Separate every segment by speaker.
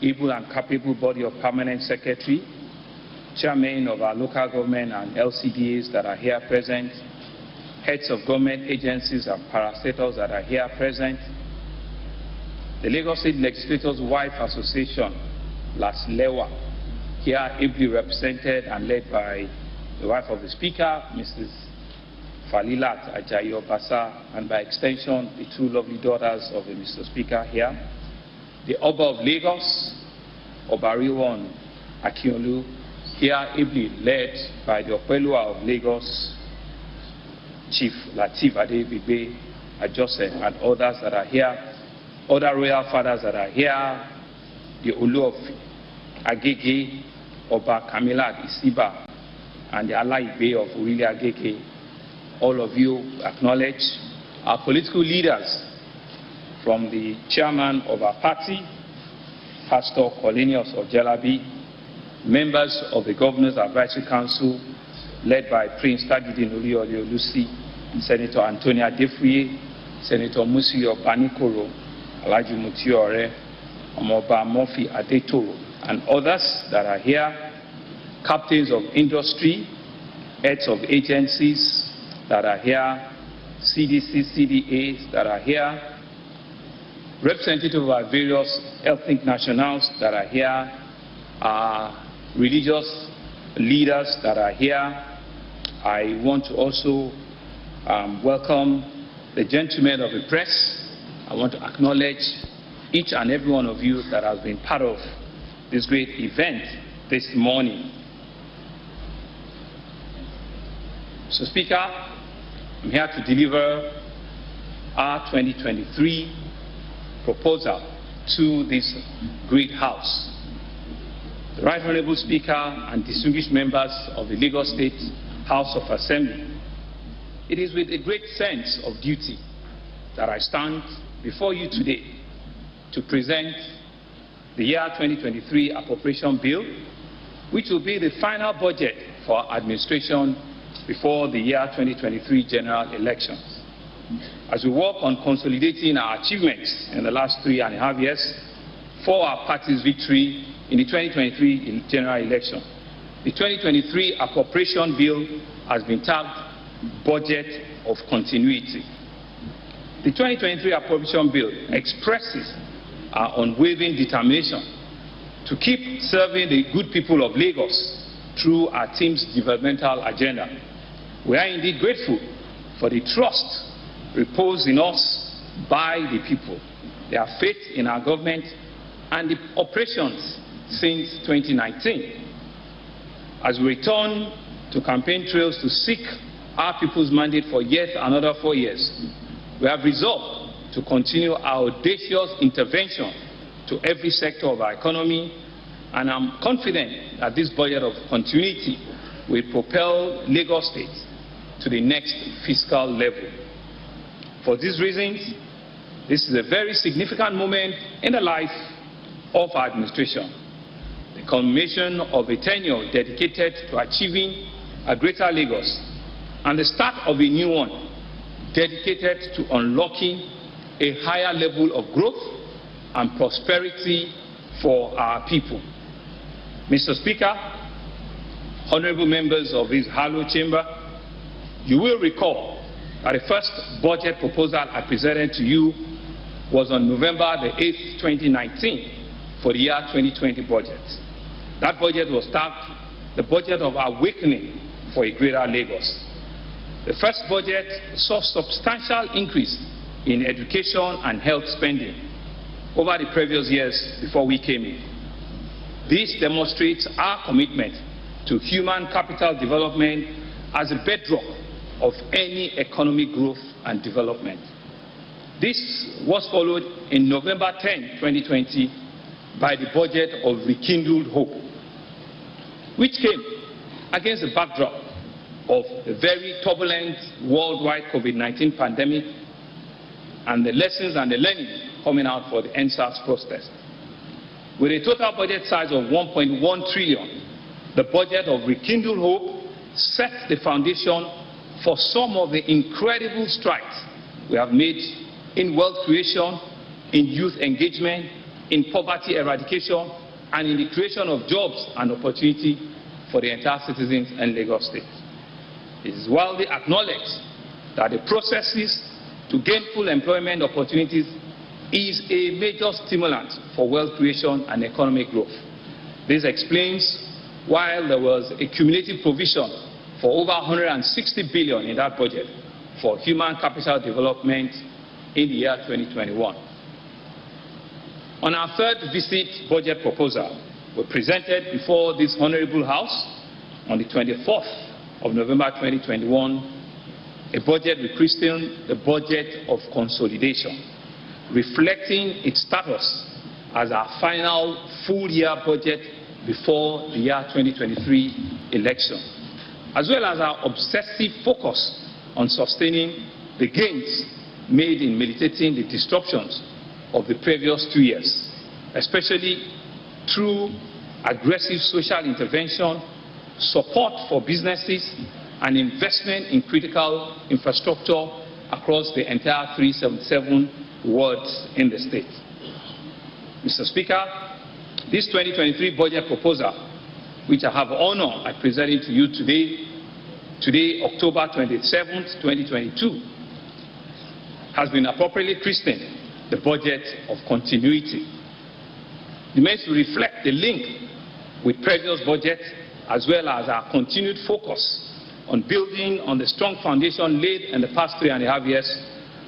Speaker 1: able and capable body of permanent secretary, chairmen of our local government and LCDAs that are here present, heads of government agencies and parastatals that are here present, the Lagos State Legislators' Wife Association, LASLEWA, here ably represented and led by the wife of the Speaker, Mrs. Falilat Ajayi Obasa, and by extension, the two lovely daughters of the Mr. Speaker here, the Oba of Lagos, Obariwon Akiolu, here ably led by the Opelua of Lagos, Chief Lateef Adebigbe Ajose, and others that are here, other royal fathers that are here, the Olu of Agege, Oba Kamilat Isiba, and the Alaibe of Orile Agege. All of you acknowledge our political leaders, from the chairman of our party, Pastor Colenius of Jalabi, members of the Governor's Advisory Council, led by Prince Tajudeen Olusi, Senator Antonia Defuye, Senator Musi of Banikoro, Alhaji Mutiore, Omoba Murphy Adetoro, and others that are here, captains of industry, heads of agencies that are here, CDC, CDAs that are here, representatives of our various ethnic nationals that are here, religious leaders that are here. I want to also welcome the gentlemen of the press. I want to acknowledge each and every one of you that has been part of this great event this morning. Mr. Speaker, I'm here to deliver our 2023 proposal to this great House. The Right Honorable Speaker and distinguished members of the Lagos State House of Assembly, it is with a great sense of duty that I stand before you today to present the year 2023 appropriation bill, which will be the final budget for administration before the year 2023 general elections. As we work on consolidating our achievements in the last 3.5 years for our party's victory in the 2023 general election, the 2023 appropriation bill has been tagged Budget of Continuity. The 2023 appropriation bill expresses our unwavering determination to keep serving the good people of Lagos through our team's developmental agenda. We are indeed grateful for the trust reposed in us by the people, their faith in our government, and the operations since 2019. As we return to campaign trails to seek our people's mandate for yet another 4 years, we have resolved to continue our audacious intervention to every sector of our economy, and I'm confident that this budget of continuity will propel Lagos State to the next fiscal level. For these reasons, this is a very significant moment in the life of our administration, the culmination of a tenure dedicated to achieving a greater Lagos, and the start of a new one dedicated to unlocking a higher level of growth and prosperity for our people. Mr. Speaker, honorable members of this hallowed chamber, you will recall that the first budget proposal I presented to you was on November the 8th, 2019 for the year 2020 budget. That budget was tagged the budget of awakening for a greater Lagos. The first budget saw substantial increase in education and health spending over the previous years before we came in. This demonstrates our commitment to human capital development as a bedrock of any economic growth and development. This was followed in November 10, 2020 by the budget of Rekindled Hope, which came against the backdrop of the very turbulent worldwide COVID-19 pandemic and the lessons and the learning coming out for the NSAS protest. With a total budget size of 1.1 trillion, the budget of Rekindled Hope set the foundation for some of the incredible strides we have made in wealth creation, in youth engagement, in poverty eradication and in the creation of jobs and opportunity for the entire citizens in Lagos State. It is widely acknowledged that the processes to gain full employment opportunities is a major stimulant for wealth creation and economic growth. This explains why there was a cumulative provision for over 160 billion in that budget for human capital development in the year 2021. On our third visit budget proposal, we presented before this Honorable House on the 24th of November 2021 a budget we christened the budget of consolidation, reflecting its status as our final full-year budget before the year 2023 election, as well as our obsessive focus on sustaining the gains made in mitigating the disruptions of the previous 2 years, especially through aggressive social intervention, support for businesses, and investment in critical infrastructure across the entire 377 wards in the state. Mr. Speaker, this 2023 budget proposal, which I have the honor of presenting to you today, October 27th, 2022, has been appropriately christened the budget of continuity. It meant to reflect the link with previous budgets, as well as our continued focus on building on the strong foundation laid in the past 3.5 years,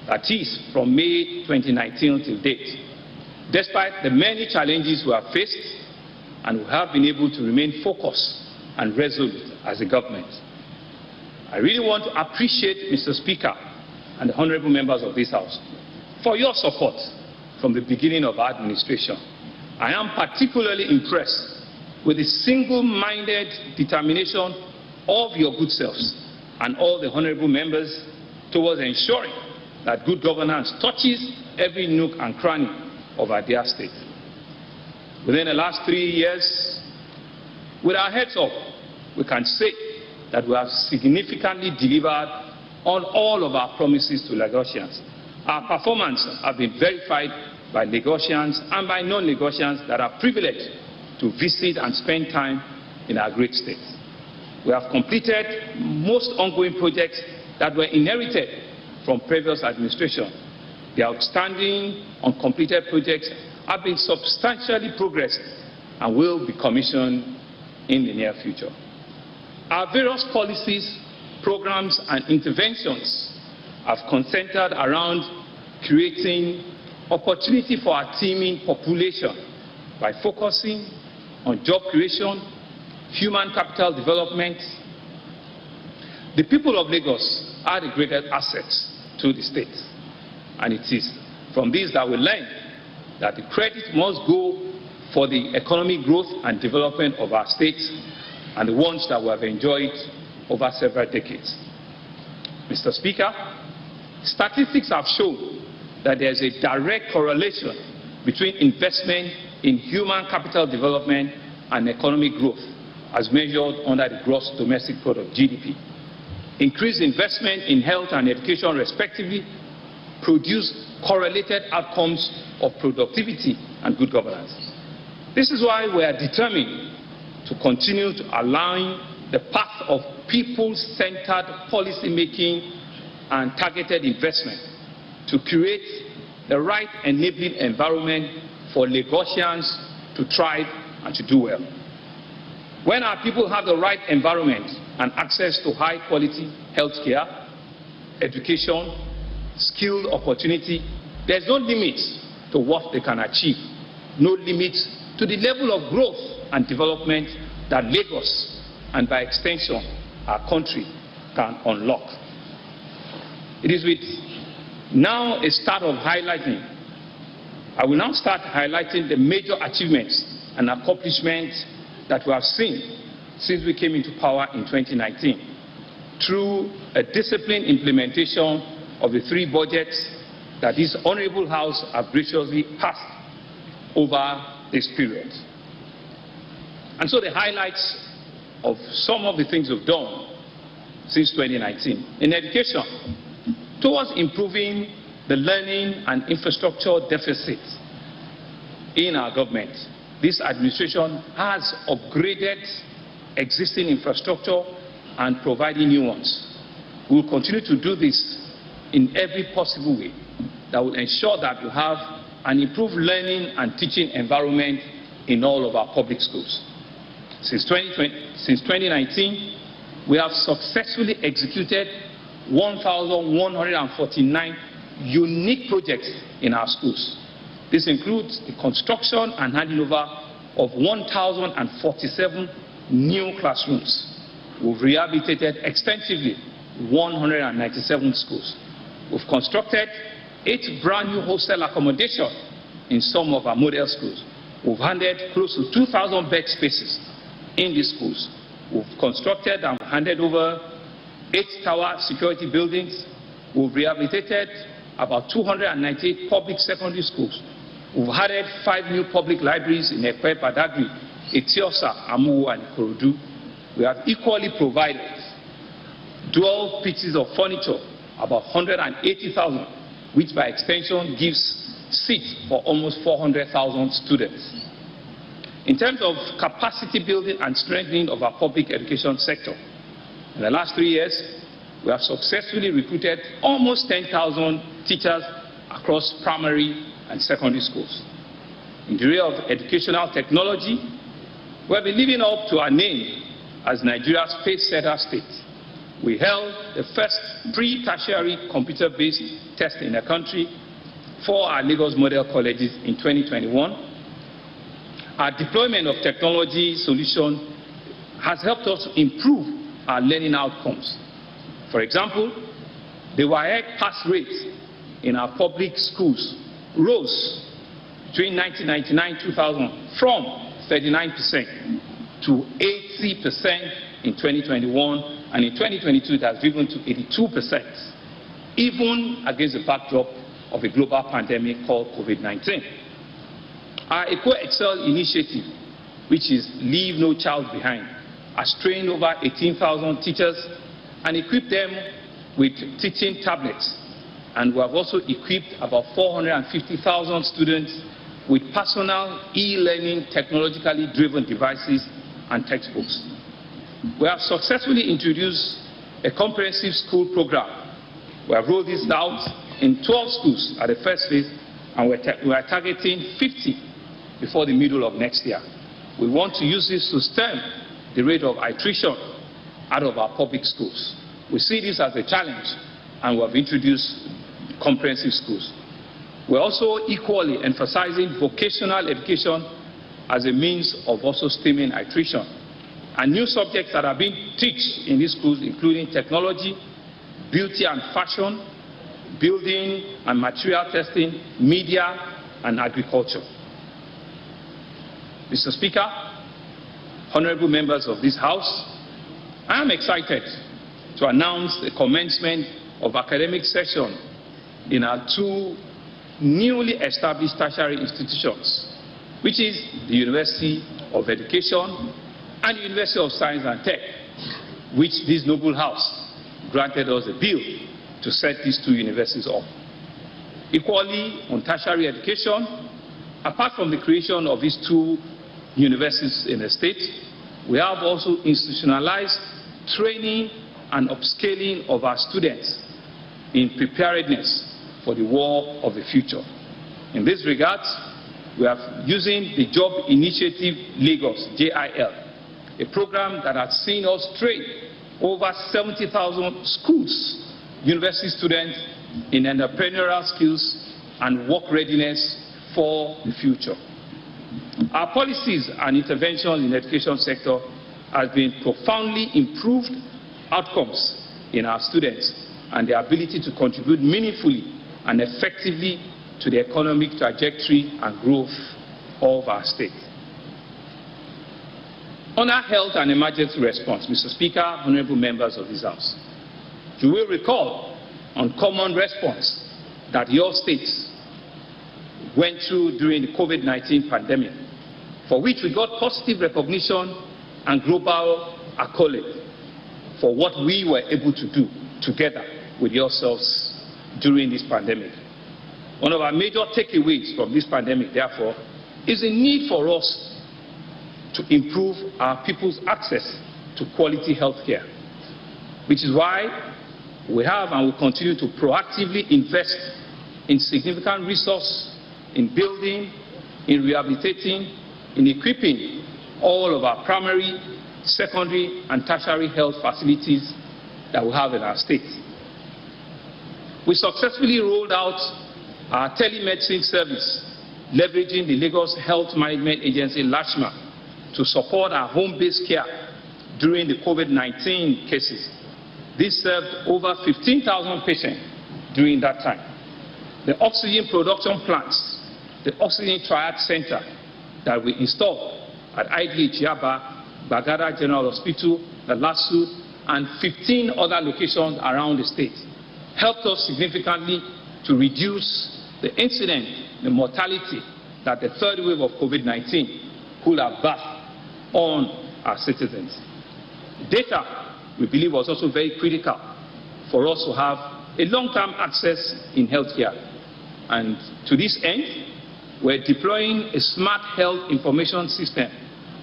Speaker 1: that is, from May 2019 till date. Despite the many challenges we have faced, and we have been able to remain focused and resolute as a government. I really want to appreciate Mr. Speaker and the honorable members of this House for your support from the beginning of our administration. I am particularly impressed with the single-minded determination of your good selves and all the honorable members towards ensuring that good governance touches every nook and cranny of our dear state. Within the last 3 years, with our heads up, we can say that we have significantly delivered on all of our promises to Lagosians. Our performance has been verified by Lagosians and by non-Lagosians that are privileged to visit and spend time in our great state. We have completed most ongoing projects that were inherited from previous administration. The outstanding uncompleted projects have been substantially progressed and will be commissioned in the near future. Our various policies, programs, and interventions have concentrated around creating opportunity for our teeming population by focusing on job creation, human capital development. The people of Lagos are the greatest assets to the state, and it is from this that we learn that the credit must go for the economic growth and development of our state and the ones that we have enjoyed over several decades. Mr. Speaker, statistics have shown that there is a direct correlation between investment in human capital development and economic growth as measured under the gross domestic product, GDP. Increased investment in health and education respectively produce correlated outcomes of productivity and good governance. This is why we are determined to continue to align the path of people-centered policy making and targeted investment to create the right enabling environment for Lagosians to thrive and to do well. When our people have the right environment and access to high-quality health care, education, skilled opportunity, there's no limit to what they can achieve, no limit to the level of growth and development that Lagos, and by extension our country, can unlock. It is with now a start of highlighting. I will now start highlighting the major achievements and accomplishments that we have seen since we came into power in 2019 through a disciplined implementation of the 3 budgets that this Honorable House have graciously passed over this period. And so the highlights of some of the things we've done since 2019. In education, towards improving the learning and infrastructure deficits, in our government, this administration has upgraded existing infrastructure and providing new ones. We will continue to do this in every possible way that will ensure that we have an improved learning and teaching environment in all of our public schools. Since 2019, we have successfully executed 1,149 unique projects in our schools. This includes the construction and handing over of 1,047 new classrooms. We've rehabilitated extensively 197 schools. We've constructed 8 brand new hostel accommodation in some of our model schools. We've handed close to 2,000 bed spaces in these schools. We've constructed and handed over 8 tower security buildings. We've rehabilitated about 298 public secondary schools. We've added 5 new public libraries in Ekpe, Badagry, Etiosa, Amuwo, and Ikorodu. We have equally provided dual pieces of furniture, about 180,000, which by extension gives seats for almost 400,000 students. In terms of capacity building and strengthening of our public education sector, in the last 3 years, we have successfully recruited almost 10,000 teachers across primary and secondary schools. In the area of educational technology, we have been living up to our name as Nigeria's pace-setter state. We held the first pre-tertiary computer-based test in the country for our Lagos model colleges in 2021. Our deployment of technology solutions has helped us improve our learning outcomes. For example, the WAEC pass rate in our public schools rose between 1999-2000 from 39% to 80% in 2021, and in 2022 it has risen to 82%, even against the backdrop of a global pandemic called COVID-19. Our Eco-Excel initiative, which is Leave No Child Behind, has trained over 18,000 teachers and equipped them with teaching tablets. And we have also equipped about 450,000 students with personal e-learning technologically driven devices and textbooks. We have successfully introduced a comprehensive school program. We have rolled this out in 12 schools at the first phase, and we are targeting 50 before the middle of next year. We want to use this to stem the rate of attrition out of our public schools. We see this as a challenge, and we have introduced comprehensive schools. We're also equally emphasizing vocational education as a means of also stemming attrition. And new subjects that are being taught in these schools, including technology, beauty and fashion, building and material testing, media, and agriculture. Mr. Speaker, honorable members of this House, I am excited to announce the commencement of academic session in our 2 newly established tertiary institutions, which is the University of Education and the University of Science and Tech, which this noble House granted us a bill to set these 2 universities up. Equally, on tertiary education, apart from the creation of these 2 universities in the state, we have also institutionalized training and upscaling of our students in preparedness for the war of the future. In this regard, we are using the Job Initiative Lagos, JIL, a program that has seen us train over 70,000 schools, university students in entrepreneurial skills and work readiness for the future. Our policies and interventions in the education sector have been profoundly improved outcomes in our students and their ability to contribute meaningfully and effectively to the economic trajectory and growth of our state. On our health and emergency response, Mr. Speaker, honorable members of this House, you will recall on common response that your states went through during the COVID-19 pandemic, for which we got positive recognition and global accolade for what we were able to do together with yourselves during this pandemic. One of our major takeaways from this pandemic, therefore, is a need for us to improve our people's access to quality health care, which is why we have and will continue to proactively invest in significant resources in building, in rehabilitating, in equipping all of our primary, secondary, and tertiary health facilities that we have in our state. We successfully rolled out our telemedicine service, leveraging the Lagos Health Management Agency, LASHMA, to support our home-based care during the COVID-19 cases. This served over 15,000 patients during that time. The oxygen production plants, the oxygen triad center that we installed at IDH Yaba, Bagada General Hospital, the LASU, and 15 other locations around the state helped us significantly to reduce the incident, the mortality that the third wave of COVID-19 could have brought on our citizens. Data, we believe, was also very critical for us to have a long-term access in healthcare. And to this end, we're deploying a smart health information system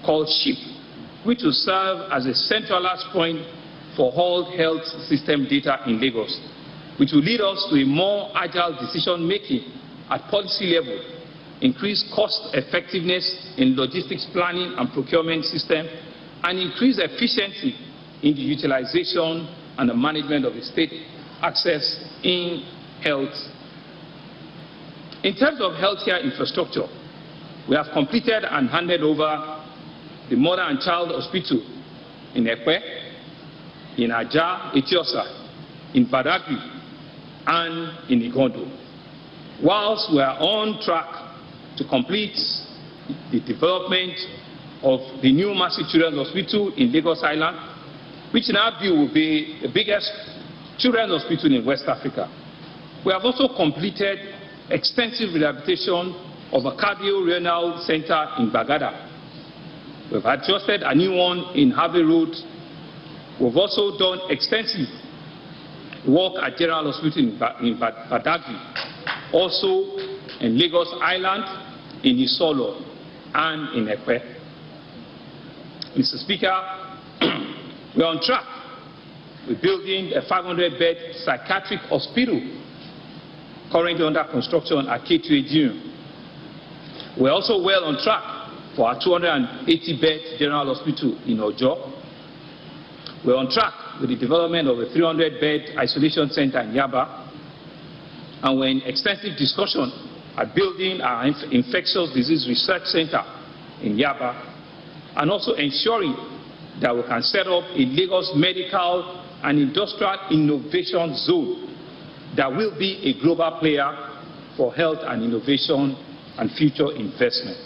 Speaker 1: called SHIP, which will serve as a centralized point for all health system data in Lagos, which will lead us to a more agile decision-making at policy level, increase cost effectiveness in logistics planning and procurement system, and increase efficiency in the utilization and the management of the state access in health. In terms of healthcare infrastructure, we have completed and handed over the Mother and Child Hospital in Ekpe, in Aja, Etiosa, in Badagry, and in Igondo. Whilst we are on track to complete the development of the new Massive Children's Hospital in Lagos Island, which in our view will be the biggest children's hospital in West Africa. We have also completed extensive rehabilitation of a cardio-renal center in Bagada. We've adjusted a new one in Harvey Road. We've also done extensive work at General Hospital in Badagry, also in Lagos Island, in Isolo, and in Ekpe. Mr. Speaker, we are on track with building a 500-bed psychiatric hospital currently under construction at K2A. We're also well on track for our 280-bed General Hospital in Ojo. We're on track with the development of a 300-bed isolation center in Yaba, and we're in extensive discussion at building our infectious disease research center in Yaba, and also ensuring that we can set up a Lagos medical and industrial innovation zone that will be a global player for health and innovation and future investment.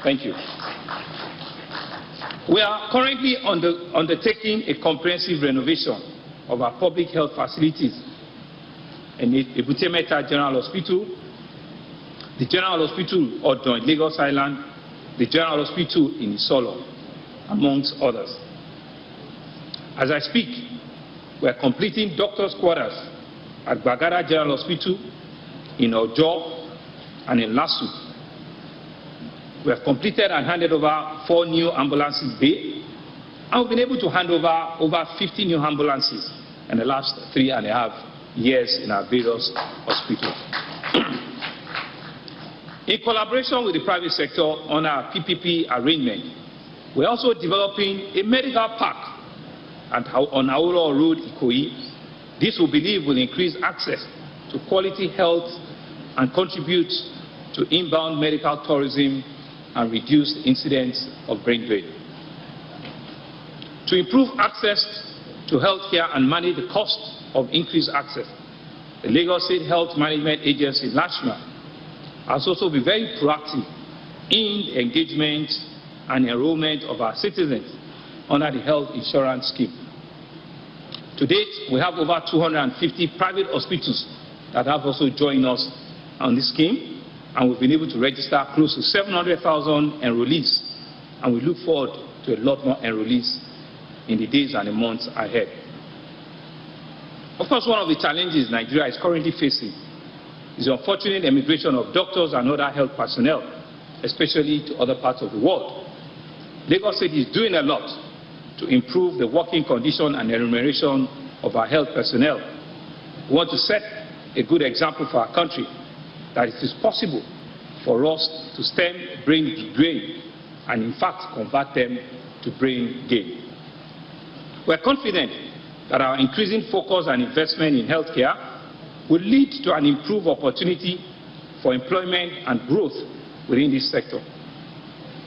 Speaker 1: Thank you. We are currently undertaking a comprehensive renovation of our public health facilities in Ebute Metta General Hospital, the General Hospital Odo in Lagos Island, the General Hospital in Isolo, amongst others. As I speak, we are completing doctors' quarters at Bagada General Hospital, in Ojo, and in Lasu. We have completed and handed over 4 new ambulances bay, and we've been able to hand over 50 new ambulances in the last 3.5 years in our various hospitals. In collaboration with the private sector on our PPP arrangement, we're also developing a medical park on Auro Road, Ikoyi. This we believe will increase access to quality health and contribute to inbound medical tourism and reduce the incidence of brain drain. To improve access to health care and manage the cost of increased access, the Lagos State Health Management Agency, LASHMA, has also been very proactive in the engagement and enrollment of our citizens under the health insurance scheme. To date, we have over 250 private hospitals that have also joined us on this scheme, and we've been able to register close to 700,000 enrollees, and we look forward to a lot more enrollees in the days and the months ahead. Of course, one of the challenges Nigeria is currently facing is the unfortunate emigration of doctors and other health personnel, especially to other parts of the world. Lagos State is doing a lot to improve the working condition and remuneration of our health personnel. We want to set a good example for our country that it is possible for us to stem brain drain and in fact convert them to brain gain. We are confident that our increasing focus and investment in healthcare will lead to an improved opportunity for employment and growth within this sector.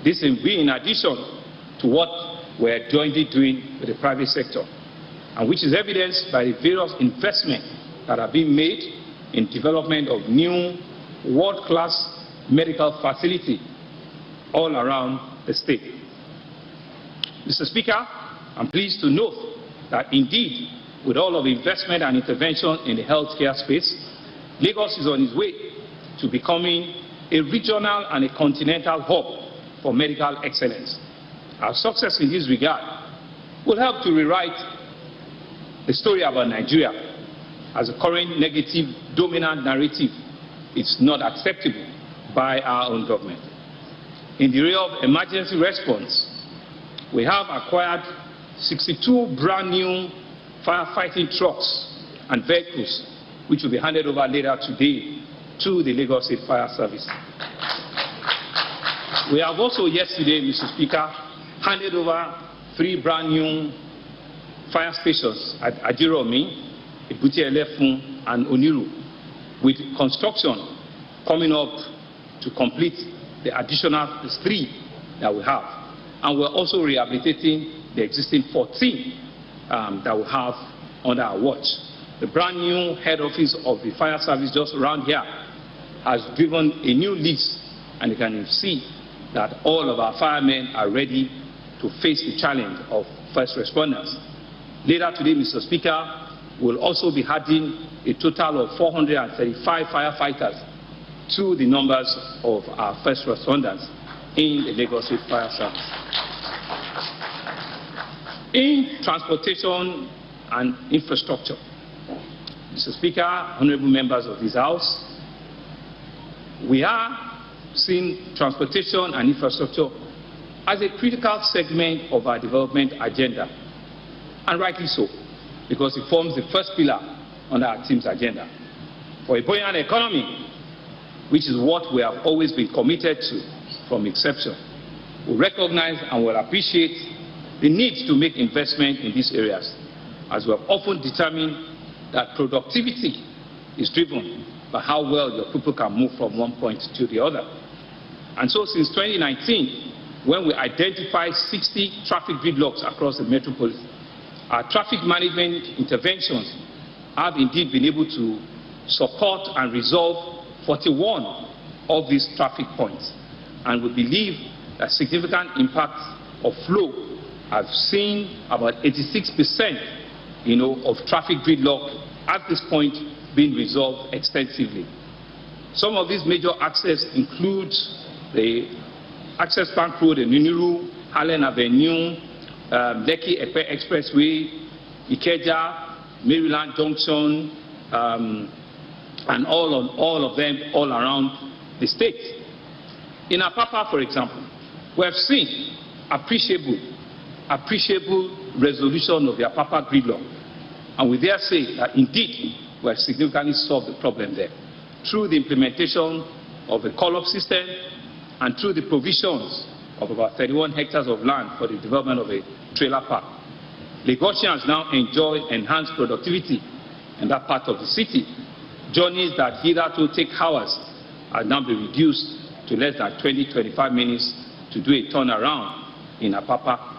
Speaker 1: This will be in addition to what we are jointly doing with the private sector, and which is evidenced by the various investments that are being made in development of new world-class medical facility all around the state. Mr. Speaker, I'm pleased to note that indeed, with all of the investment and intervention in the healthcare space, Lagos is on its way to becoming a regional and a continental hub for medical excellence. Our success in this regard will help to rewrite the story about Nigeria, as the current negative dominant narrative is not acceptable by our own government. In the area of emergency response, we have acquired 62 brand new firefighting trucks and vehicles, which will be handed over later today to the Lagos State Fire Service. We have also yesterday, Mr. Speaker, handed over 3 brand new fire stations at Ajiromi, Ibuti-Elefun, and Oniru, with construction coming up to complete the additional 3 that we have. And we're also rehabilitating the existing 14 that we have under our watch. The brand new head office of the fire service just around here has driven a new lease, and you can see that all of our firemen are ready to face the challenge of first responders. Later today, Mr. Speaker, we'll also be adding a total of 435 firefighters to the numbers of our first responders in the Lagos State Fire Service. In transportation and infrastructure, Mr. Speaker, honorable members of this House, we are seeing transportation and infrastructure as a critical segment of our development agenda, and rightly so, because it forms the first pillar on our team's agenda. For a buoyant economy, which is what we have always been committed to from inception, we recognize and will appreciate the need to make investment in these areas, as we have often determined that productivity is driven by how well your people can move from one point to the other. And so since 2019, when we identified 60 traffic gridlocks across the metropolis, our traffic management interventions have indeed been able to support and resolve 41 of these traffic points. And we believe that significant impact of flow have seen about 86% of traffic gridlock at this point being resolved extensively. Some of these major access include the Access Bank Road in Niniru, Allen Avenue, Lekki Epe Expressway, Ikeja, Maryland Junction, and all of them all around the state. In Apapa, for example, we have seen appreciable resolution of the Apapa gridlock, and we dare say that indeed we have significantly solved the problem there through the implementation of a call-up system and through the provisions of about 31 hectares of land for the development of a trailer park. Lagosians now enjoy enhanced productivity in that part of the city. Journeys that hitherto take hours are now being reduced to less than 20-25 minutes to do a turnaround in Apapa.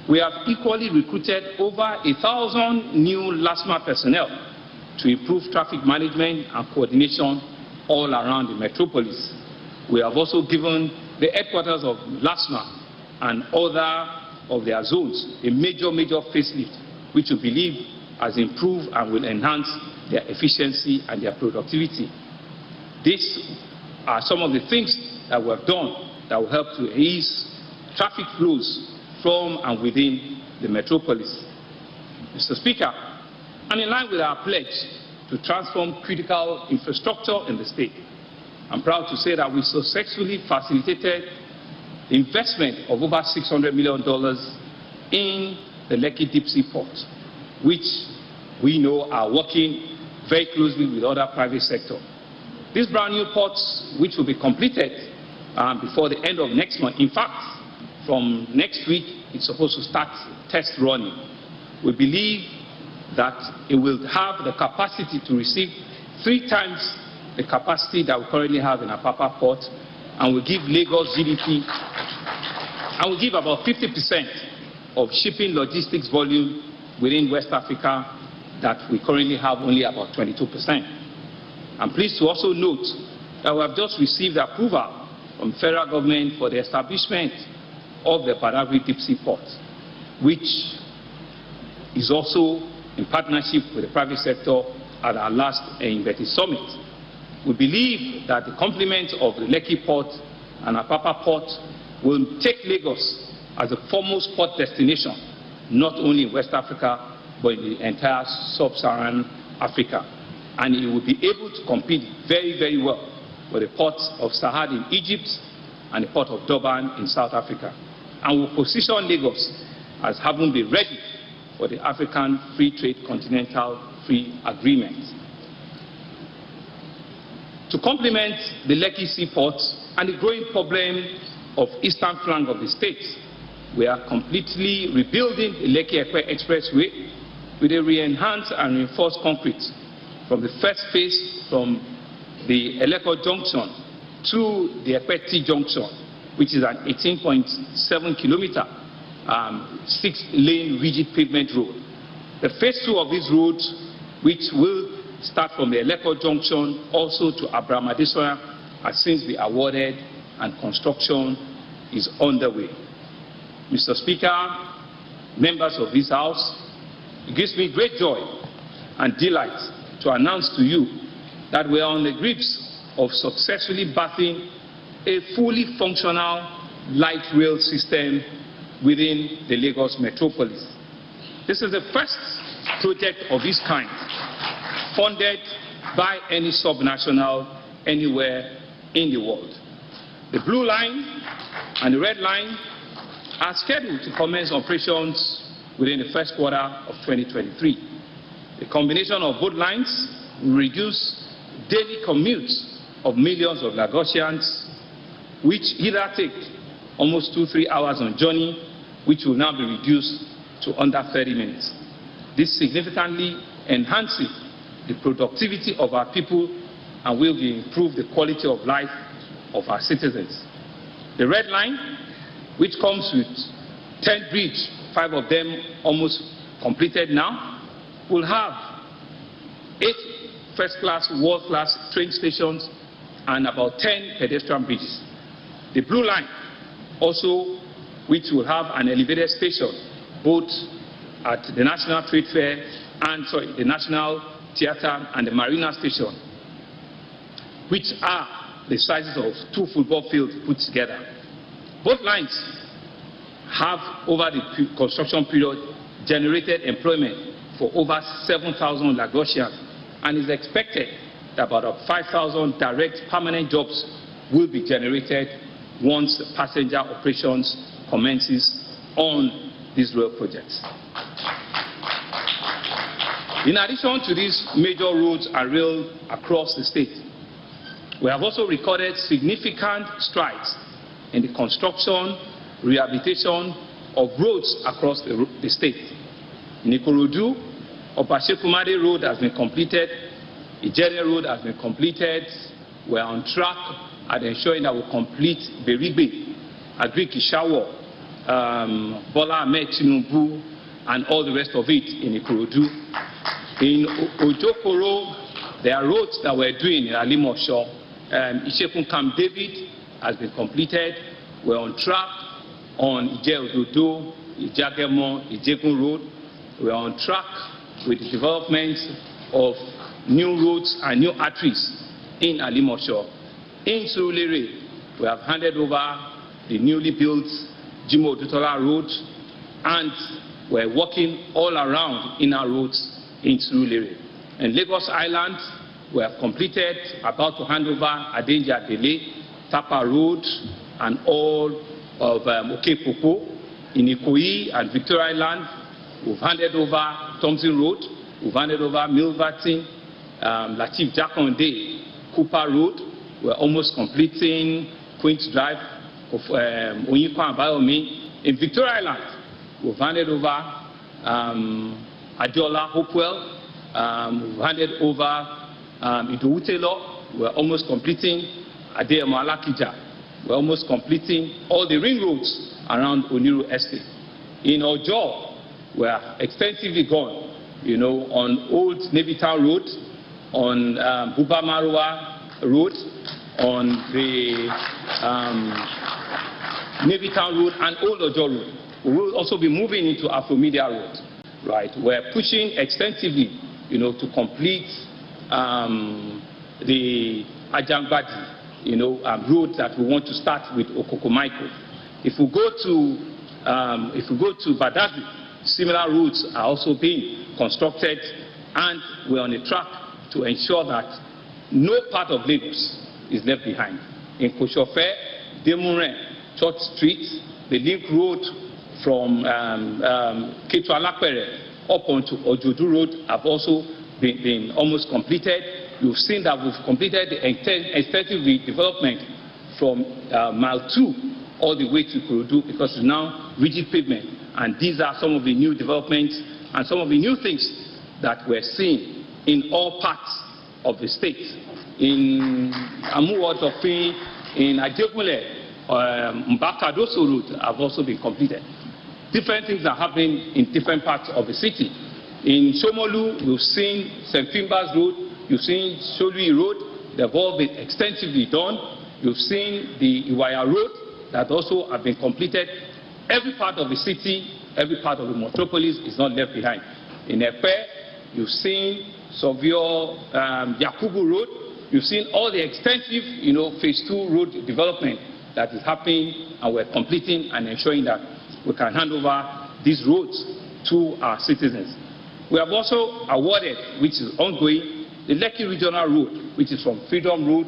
Speaker 1: We have equally recruited over 1,000 new LASMA personnel to improve traffic management and coordination all around the metropolis. We have also given the headquarters of LASMA and other of their zones a major facelift, which we believe has improved and will enhance their efficiency and their productivity. These are some of the things that we have done that will help to ease traffic flows from and within the metropolis. Mr. Speaker, and in line with our pledge to transform critical infrastructure in the state. I'm proud to say that we successfully facilitated the investment of over $600 million in the Lekki Deep Sea Port, which we know are working very closely with other private sector. These brand new ports, which will be completed before the end of next month, in fact, from next week, it's supposed to start test running. We believe that it will have the capacity to receive 3 times the capacity that we currently have in Apapa Port, and will give Lagos GDP, and will give about 50% of shipping logistics volume within West Africa that we currently have only about 22%. I'm pleased to also note that we have just received approval from the federal government for the establishment of the Badagry Deep Sea Port, which is also in partnership with the private sector at our last Inveti Summit. We believe that the complement of the Lekki Port and Apapa Port will take Lagos as a foremost port destination, not only in West Africa, but in the entire sub-Saharan Africa. And it will be able to compete very, very well with the ports of Sahad in Egypt and the port of Durban in South Africa. And will position Lagos as having been ready for the African Free Trade Continental Free Agreement. To complement the Lekki Seaport and the growing problem of eastern flank of the state, we are completely rebuilding the Lekki-Ekpe Expressway with a re-enhanced and reinforced concrete from the first phase from the Eleko Junction to the Ekpe Junction, which is an 18.7 kilometer, 6-lane rigid pavement road. The phase 2 of this road, which will start from the Eleko Junction also to Abraham Adesoya, has since been awarded and construction is underway. Mr. Speaker, members of this House, it gives me great joy and delight to announce to you that we are on the grips of successfully birthing a fully functional light rail system within the Lagos metropolis. This is the first project of this kind funded by any subnational anywhere in the world. The blue line and the red line are scheduled to commence operations within the first quarter of 2023. The combination of both lines will reduce daily commutes of millions of Lagosians, which either take almost 2-3 hours on journey, which will now be reduced to under 30 minutes. This significantly enhances the productivity of our people and will improve the quality of life of our citizens. The red line, which comes with 10 bridges, 5 of them almost completed now, will have 8 first-class, world-class train stations and about 10 pedestrian bridges. The blue line also, which will have an elevated station both at the National Trade Fair and the National Theatre and the Marina Station, which are the sizes of 2 football fields put together. Both lines have, over the construction period, generated employment for over 7,000 Lagosians, and is expected that about 5,000 direct permanent jobs will be generated once the passenger operations commences on these rail projects. In addition to these major roads and rail across the state, we have also recorded significant strides in the construction, rehabilitation of roads across the state. In Ikorodu, Opashekumade Road has been completed, Ijere Road has been completed. We are on track at ensuring that we complete Berigbe, Agric-Ishawo, Bola Ahmed Tinubu, and all the rest of it in Ikorodu. In Ojokoro, there are roads that we're doing in Alimosho. Ishekun Camp David has been completed. We're on track on Ije-Ododo, Ijagemo, Ijegun Road. We're on track with the development of new roads and new arteries in Alimosho. In Surulere, we have handed over the newly built Jimo Odutola Road, and we're working all around in our roads in Surulere. In Lagos Island, we have completed, about to hand over Adenja Dele, Tapa Road, and all of Okepopo. In Ikoyi and Victoria Island, we've handed over Thompson Road, we've handed over Milverton, Latif Jakonde, Cooper Road. We're almost completing Queen's Drive of Onyiko and Bayomi. In Victoria Island, we've handed over Adiola Hopewell, we've handed over Idowutelo. We're almost completing Adeyemo Alakija. We're almost completing all the ring roads around Oniru Estate. In Ojo, we're extensively gone, on Old Navy Town Road, on Buba Marwa Road, on the Navy Town Road and Old Ojo Road. We will also be moving into Afromedia Road, right? We're pushing extensively, to complete the Ajangbadi, road that we want to start with Okokomaiko. If we go to Badagry, similar roads are also being constructed, and we're on a track to ensure that no part of Lagos is left behind. In Koshofe, Demuren, Church Street, the link road from Ketu Alapere up onto Ojodu Road have also been almost completed. You've seen that we've completed the extensive redevelopment from mile 2 all the way to Kurudu, because it's now rigid pavement. And these are some of the new developments and some of the new things that we're seeing in all parts of the state. In Amuwo-Odofin, in Ajegunle, Mbaka-Doso Road have also been completed. Different things are happening in different parts of the city. In Sanwo-Olu, we've seen St. Finbar's Road, you've seen Solui Road, they've all been extensively done. You've seen the Iwaya Road that also have been completed. Every part of the city, every part of the metropolis is not left behind. In Epe, you've seen Sovio Yakubu Road, you've seen all the extensive, phase 2 road development that is happening, and we're completing and ensuring that we can hand over these roads to our citizens. We have also awarded, which is ongoing, the Lekki Regional Road, which is from Freedom Road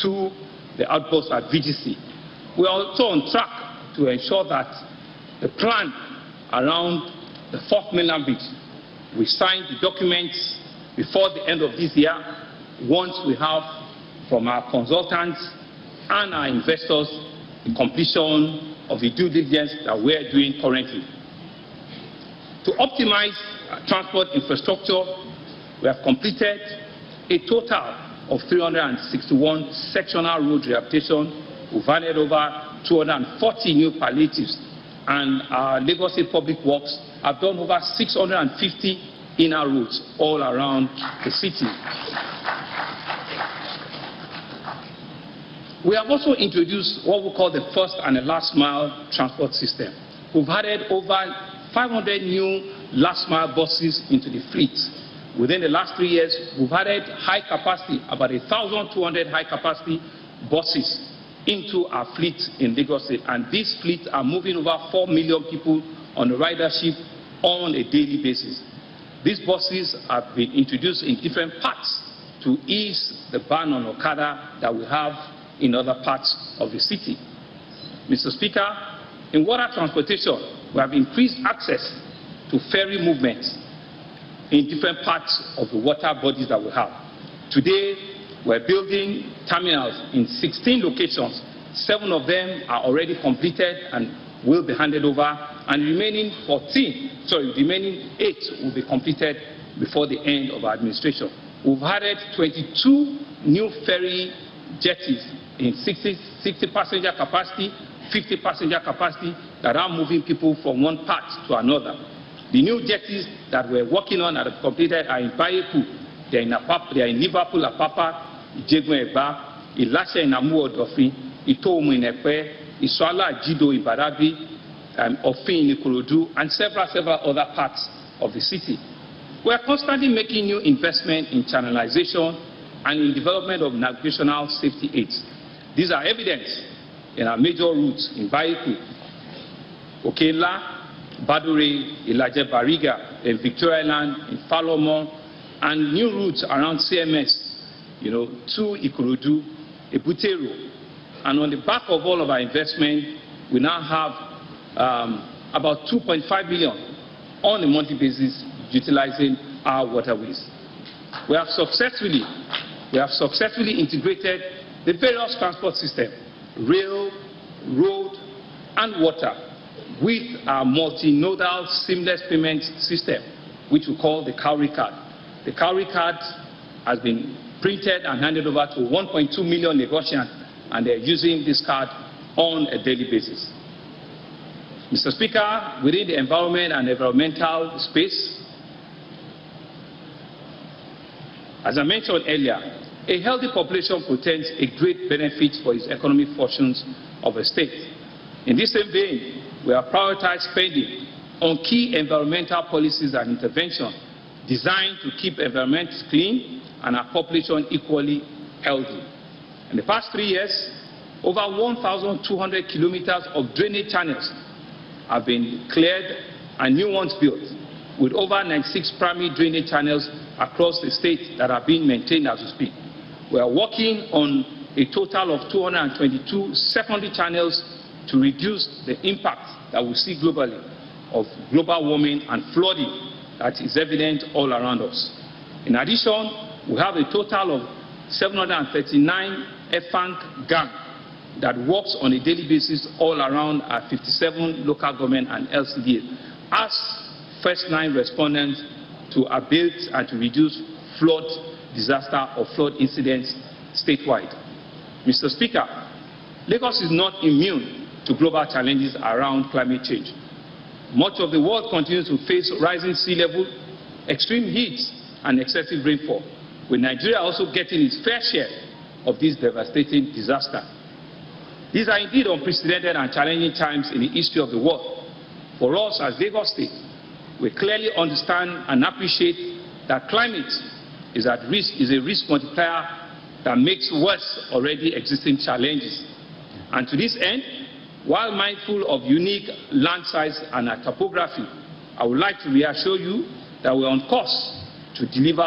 Speaker 1: to the outpost at VGC. We are also on track to ensure that the plan around the 4th mainland bridge, we sign the documents before the end of this year, once we have from our consultants and our investors the completion of the due diligence that we are doing currently. To optimize transport infrastructure, we have completed a total of 361 sectional road rehabilitation. We've handed over 240 new palliatives, and our Lagos State Public Works have done over 650 inner roads all around the city. We have also introduced what we call the first and the last mile transport system. We've added over 500 new last mile buses into the fleet. Within the last 3 years, we've added high capacity, about 1,200 high capacity buses into our fleet in Lagos State, and these fleets are moving over 4 million people on the ridership on a daily basis. These buses have been introduced in different parts to ease the ban on Okada that we have in other parts of the city. Mr. Speaker, in water transportation, we have increased access to ferry movements in different parts of the water bodies that we have. Today, we're building terminals in 16 locations. 7 of them are already completed and will be handed over, and the remaining 8 will be completed before the end of our administration. We've added 22 new ferry jetties in 60 passenger capacity, 50 passenger capacity that are moving people from one part to another. The new jetties that we're working on that are completed are in Bayeku, they're in Liverpool, Apapa, Ijegun-Egba, Ilashe in Amuwo-Odofin, Itomu in Epe, Isuala Jido in Badagry, Ofin in Ikorodu, and several other parts of the city. We are constantly making new investment in channelization and in development of navigational safety aids. These are evident in our major routes in Bayeku, Okela, Badore, Ilaje Bariga, in Victoria Island, in Falomo, and new routes around CMS, to Ikorodu, Ebutero. And on the back of all of our investment, we now have about 2.5 million on a monthly basis utilizing our waterways. We have successfully integrated the various transport systems, rail, road, and water, with our multimodal seamless payment system, which we call the Cowrie card. The Cowrie card has been printed and handed over to 1.2 million Lagosians, and they're using this card on a daily basis. Mr. Speaker, within the environment and environmental space, as I mentioned earlier, a healthy population portends a great benefit for its economic fortunes of a state. In this same vein, we have prioritized spending on key environmental policies and interventions designed to keep environment clean and our population equally healthy. In the past 3 years, over 1,200 kilometers of drainage channels have been cleared and new ones built, with over 96 primary drainage channels across the state that are being maintained as we speak. We are working on a total of 222 secondary channels to reduce the impact that we see globally of global warming and flooding that is evident all around us. In addition, we have a total of 739 FANC gang that works on a daily basis all around our 57 local government and LCDs as first-line respondents to abate and to reduce flood disaster or flood incidents statewide. Mr. Speaker, Lagos is not immune to global challenges around climate change. Much of the world continues to face rising sea level, extreme heat, and excessive rainfall, with Nigeria also getting its fair share of this devastating disaster. These are indeed unprecedented and challenging times in the history of the world. For us as Lagos State, we clearly understand and appreciate that climate is a risk multiplier that makes worse already existing challenges. And to this end, while mindful of unique land size and our topography, I would like to reassure you that we're on course to deliver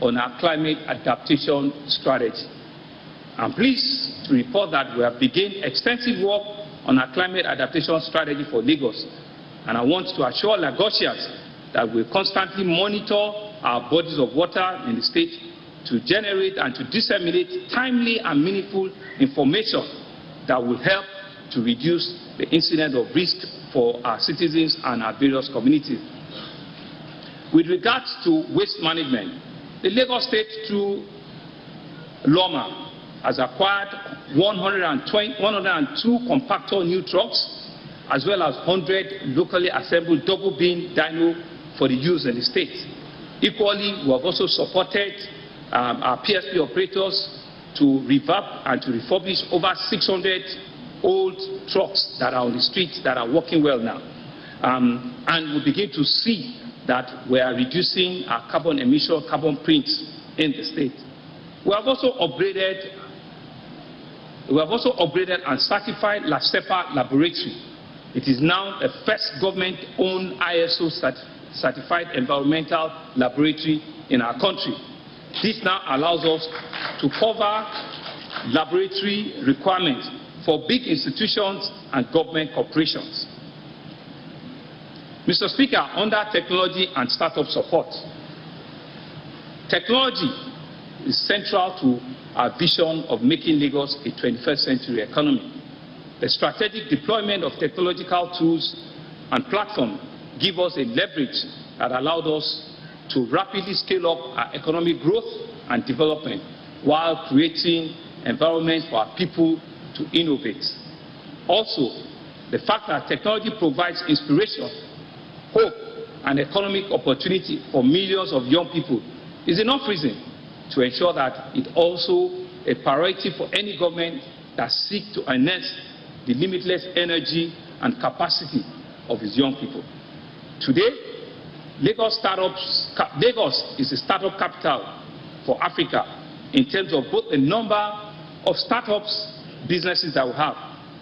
Speaker 1: on our climate adaptation strategy. I'm pleased to report that we have begun extensive work on our climate adaptation strategy for Lagos, and I want to assure Lagosians that we constantly monitor our bodies of water in the state to generate and to disseminate timely and meaningful information that will help to reduce the incidence of risk for our citizens and our various communities. With regards to waste management, the Lagos State, through LOMA, has acquired 102 compactor new trucks, as well as 100 locally assembled double bin dyno for the use in the state. Equally, we have also supported our PSP operators to revamp and to refurbish over 600 old trucks that are on the streets that are working well now. And we begin to see that we are reducing our carbon emission, carbon prints in the state. We have also upgraded and certified LASEPA laboratory. It is now the first government-owned ISO certified environmental laboratory in our country. This now allows us to cover laboratory requirements for big institutions and government corporations. Mr. Speaker, under technology and startup support, technology is central to our vision of making Lagos a 21st century economy. The strategic deployment of technological tools and platforms give us a leverage that allowed us to rapidly scale up our economic growth and development while creating environment for our people to innovate. Also, the fact that technology provides inspiration, hope, and economic opportunity for millions of young people is enough reason to ensure that it also a priority for any government that seeks to enhance the limitless energy and capacity of its young people. Today, Lagos is a startup capital for Africa in terms of both the number of startups, businesses that we have,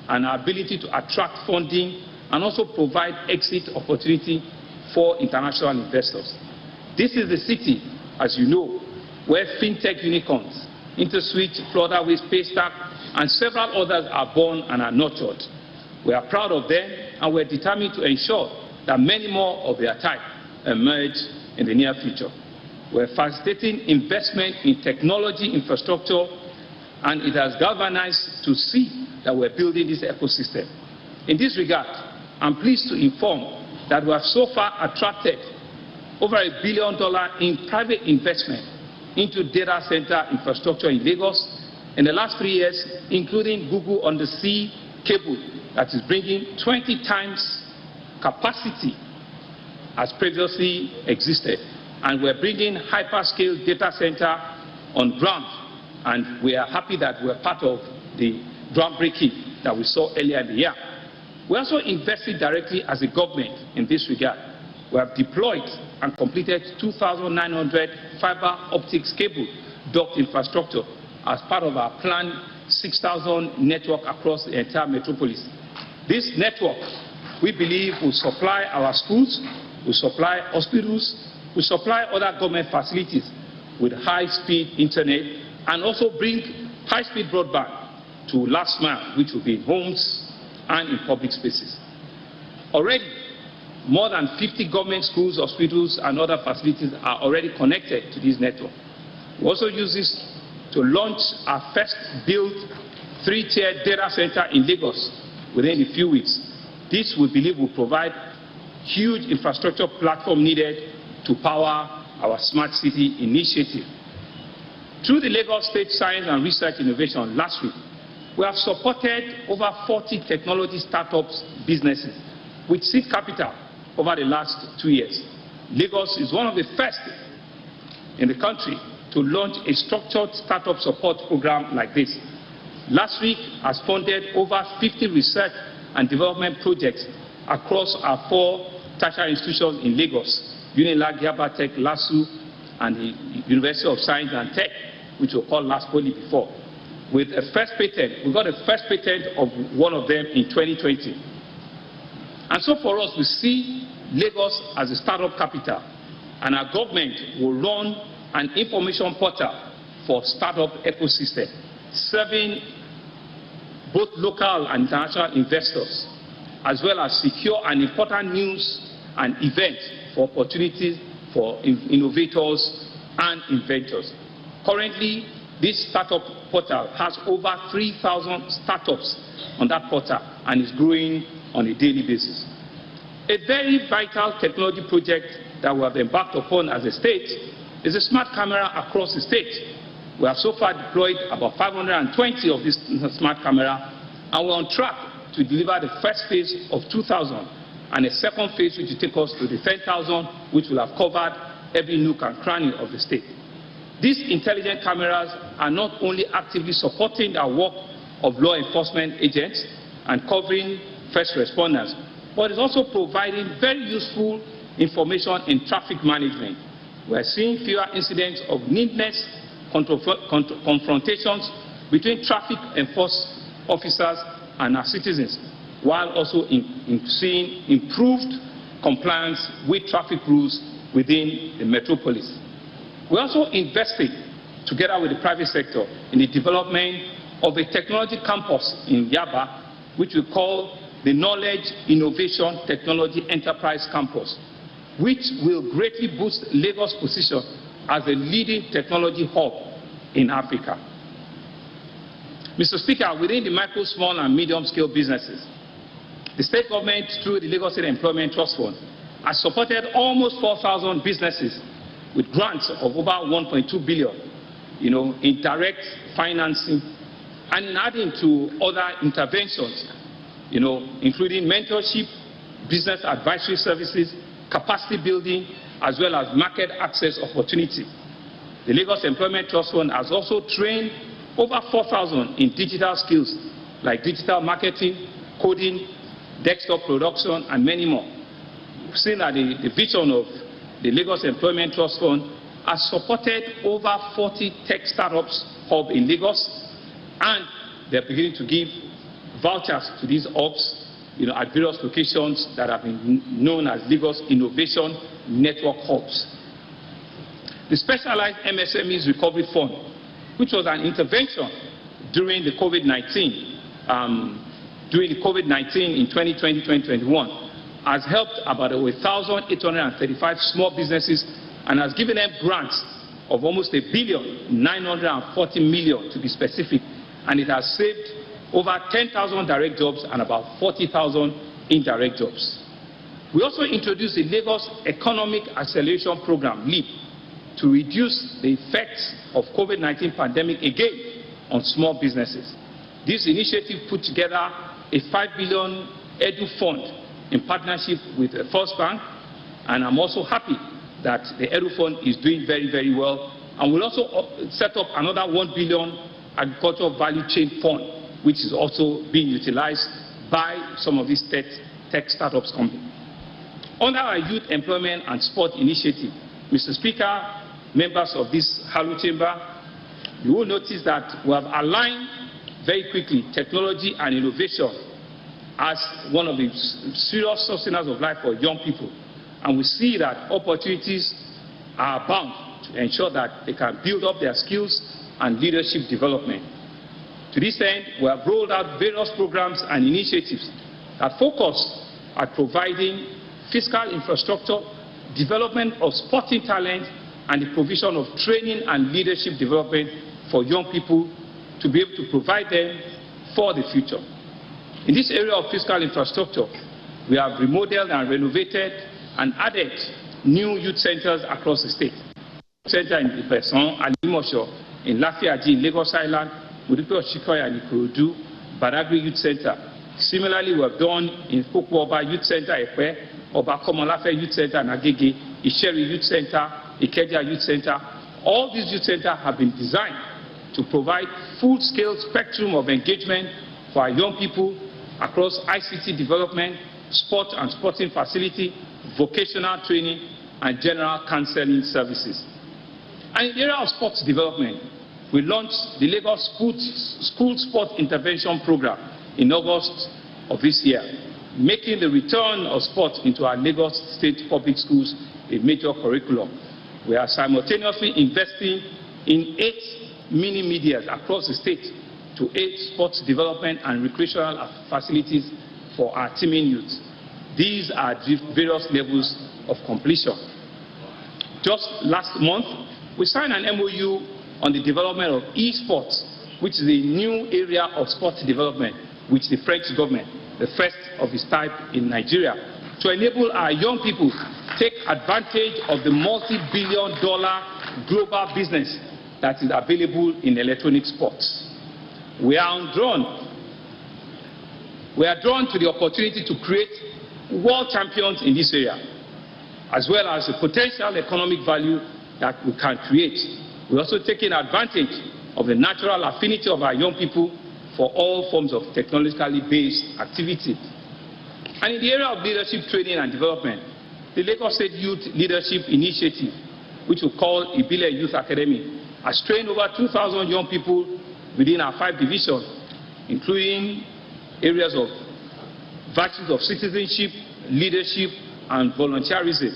Speaker 1: and our ability to attract funding and also provide exit opportunity for international investors. This is the city as you know, where fintech unicorns, InterSwitch, Florida-Waste, Paystack, and several others are born and are nurtured. We are proud of them, and we are determined to ensure that many more of their type emerge in the near future. We are facilitating investment in technology infrastructure, and it has galvanized to see that we are building this ecosystem. In this regard, I'm pleased to inform that we have so far attracted over $1 billion in private investment into data center infrastructure in Lagos in the last 3 years, including Google undersea cable that is bringing 20 times capacity as previously existed. And we're bringing hyperscale data center on ground, and we are happy that we're part of the groundbreaking that we saw earlier in the year. We also invested directly as a government in this regard. We have deployed and completed 2,900 fiber optics cable duct infrastructure as part of our planned 6,000 network across the entire metropolis. This network, we believe, will supply our schools, will supply hospitals, will supply other government facilities with high-speed internet, and also bring high-speed broadband to last mile, which will be in homes and in public spaces. Already, more than 50 government schools, hospitals, and other facilities are already connected to this network. We also use this to launch our first built 3-tier data center in Lagos within a few weeks. This, we believe, will provide huge infrastructure platform needed to power our smart city initiative. Through the Lagos State Science and Research Innovation last week, we have supported over 40 technology startups businesses with seed capital over the last 2 years. Lagos is one of the first in the country to launch a structured startup support program like this. Last week has funded over 50 research and development projects across our 4 tertiary institutions in Lagos: Unilag, Yabatech, LASU, and the University of Science and Tech, which we call LASPOLY before. With a first patent, we got a first patent of one of them in 2020. And so for us, we see Lagos as a startup capital, and our government will run an information portal for startup ecosystem, serving both local and international investors, as well as secure and important news and events for opportunities for innovators and inventors. Currently, this startup portal has over 3,000 startups on that portal and is growing on a daily basis. A very vital technology project that we have embarked upon as a state is a smart camera across the state. We have so far deployed about 520 of these smart cameras, and we're on track to deliver the first phase of 2,000 and a second phase which will take us to the 10,000, which will have covered every nook and cranny of the state. These intelligent cameras are not only actively supporting the work of law enforcement agents and covering first responders, but it's also providing very useful information in traffic management. We're seeing fewer incidents of needless confrontations between traffic enforcement officers and our citizens, while also seeing improved compliance with traffic rules within the metropolis. We're also investing, together with the private sector, in the development of a technology campus in Yaba, which we call the Knowledge Innovation Technology Enterprise Campus, which will greatly boost Lagos' position as a leading technology hub in Africa. Mr. Speaker, within the micro, small, and medium-scale businesses, the state government, through the Lagos State Employment Trust Fund, has supported almost 4,000 businesses with grants of over 1.2 billion, in direct financing, and in adding to other interventions, including mentorship, business advisory services, capacity building, as well as market access opportunity. The Lagos Employment Trust Fund has also trained over 4,000 in digital skills like digital marketing, coding, desktop production, and many more. We've seen that the vision of the Lagos Employment Trust Fund has supported over 40 tech startups hub in Lagos, and they're beginning to give vouchers to these hubs at various locations that have been known as Lagos Innovation Network Hubs. the Specialized MSMEs Recovery Fund, which was an intervention during the COVID-19 in 2020-2021, has helped about 1,835 small businesses and has given them grants of almost $1,940 million to be specific, and it has saved over 10,000 direct jobs and about 40,000 indirect jobs. We also introduced the Lagos Economic Acceleration Program, LEAP, to reduce the effects of COVID-19 pandemic again on small businesses. This initiative put together a $5 billion Edu Fund in partnership with the First Bank, and I'm also happy that the Edu Fund is doing very, very well. And we'll also set up another $1 billion Agricultural Value Chain Fund, which is also being utilized by some of these tech startups companies. Under our Youth Employment and Sport Initiative, Mr. Speaker, members of this Hallowed Chamber, you will notice that we have aligned very quickly technology and innovation as one of the serious sustenance of life for young people. And we see that opportunities are bound to ensure that they can build up their skills and leadership development. To this end, we have rolled out various programs and initiatives that focus on providing fiscal infrastructure, development of sporting talent, and the provision of training and leadership development for young people to be able to provide them for the future. In this area of fiscal infrastructure, we have remodeled and renovated and added new youth centers across the state. Center in Ipesan, Alimosho, in Lafiaji, in Lagos Island, Mudipe Oshikoya and Ikorodu, Badagry Youth Center. Similarly, we have done in Pokuoba Youth Center, Epe, Oba Komolafe Youth Center, and Agege, Isheri Youth Center, Ikeja Youth Center. All these youth centers have been designed to provide full-scale spectrum of engagement for our young people across ICT development, sport and sporting facility, vocational training, and general counseling services. And in the area of sports development, we launched the Lagos School Sport Intervention Program in August of this year, making the return of sport into our Lagos State public schools a major curriculum. We are simultaneously investing in 8 mini-medias across the state to aid sports development and recreational facilities for our teeming youth. These are various levels of completion. Just last month, we signed an MOU on the development of e-sports, which is a new area of sports development with the French government, the first of its type in Nigeria, to enable our young people to take advantage of the multi-billion-dollar global business that is available in electronic sports. We are drawn to the opportunity to create world champions in this area, as well as the potential economic value that we can create. We're also taking advantage of the natural affinity of our young people for all forms of technologically based activity. And in the area of leadership training and development, the Lagos State Youth Leadership Initiative, which we call Ibile Youth Academy, has trained over 2,000 young people within our 5 divisions, including areas of virtues of citizenship, leadership, and volunteerism.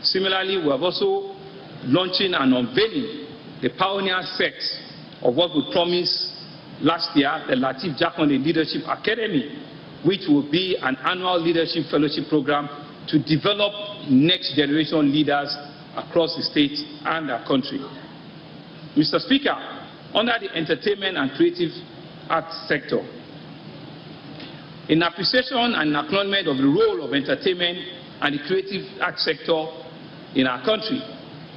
Speaker 1: Similarly, we have also launching and unveiling the pioneer sets of what we promised last year, the Latif Jakonde Leadership Academy, which will be an annual leadership fellowship program to develop next generation leaders across the state and our country. Mr. Speaker, under the entertainment and creative arts sector, in appreciation and acknowledgement of the role of entertainment and the creative arts sector in our country,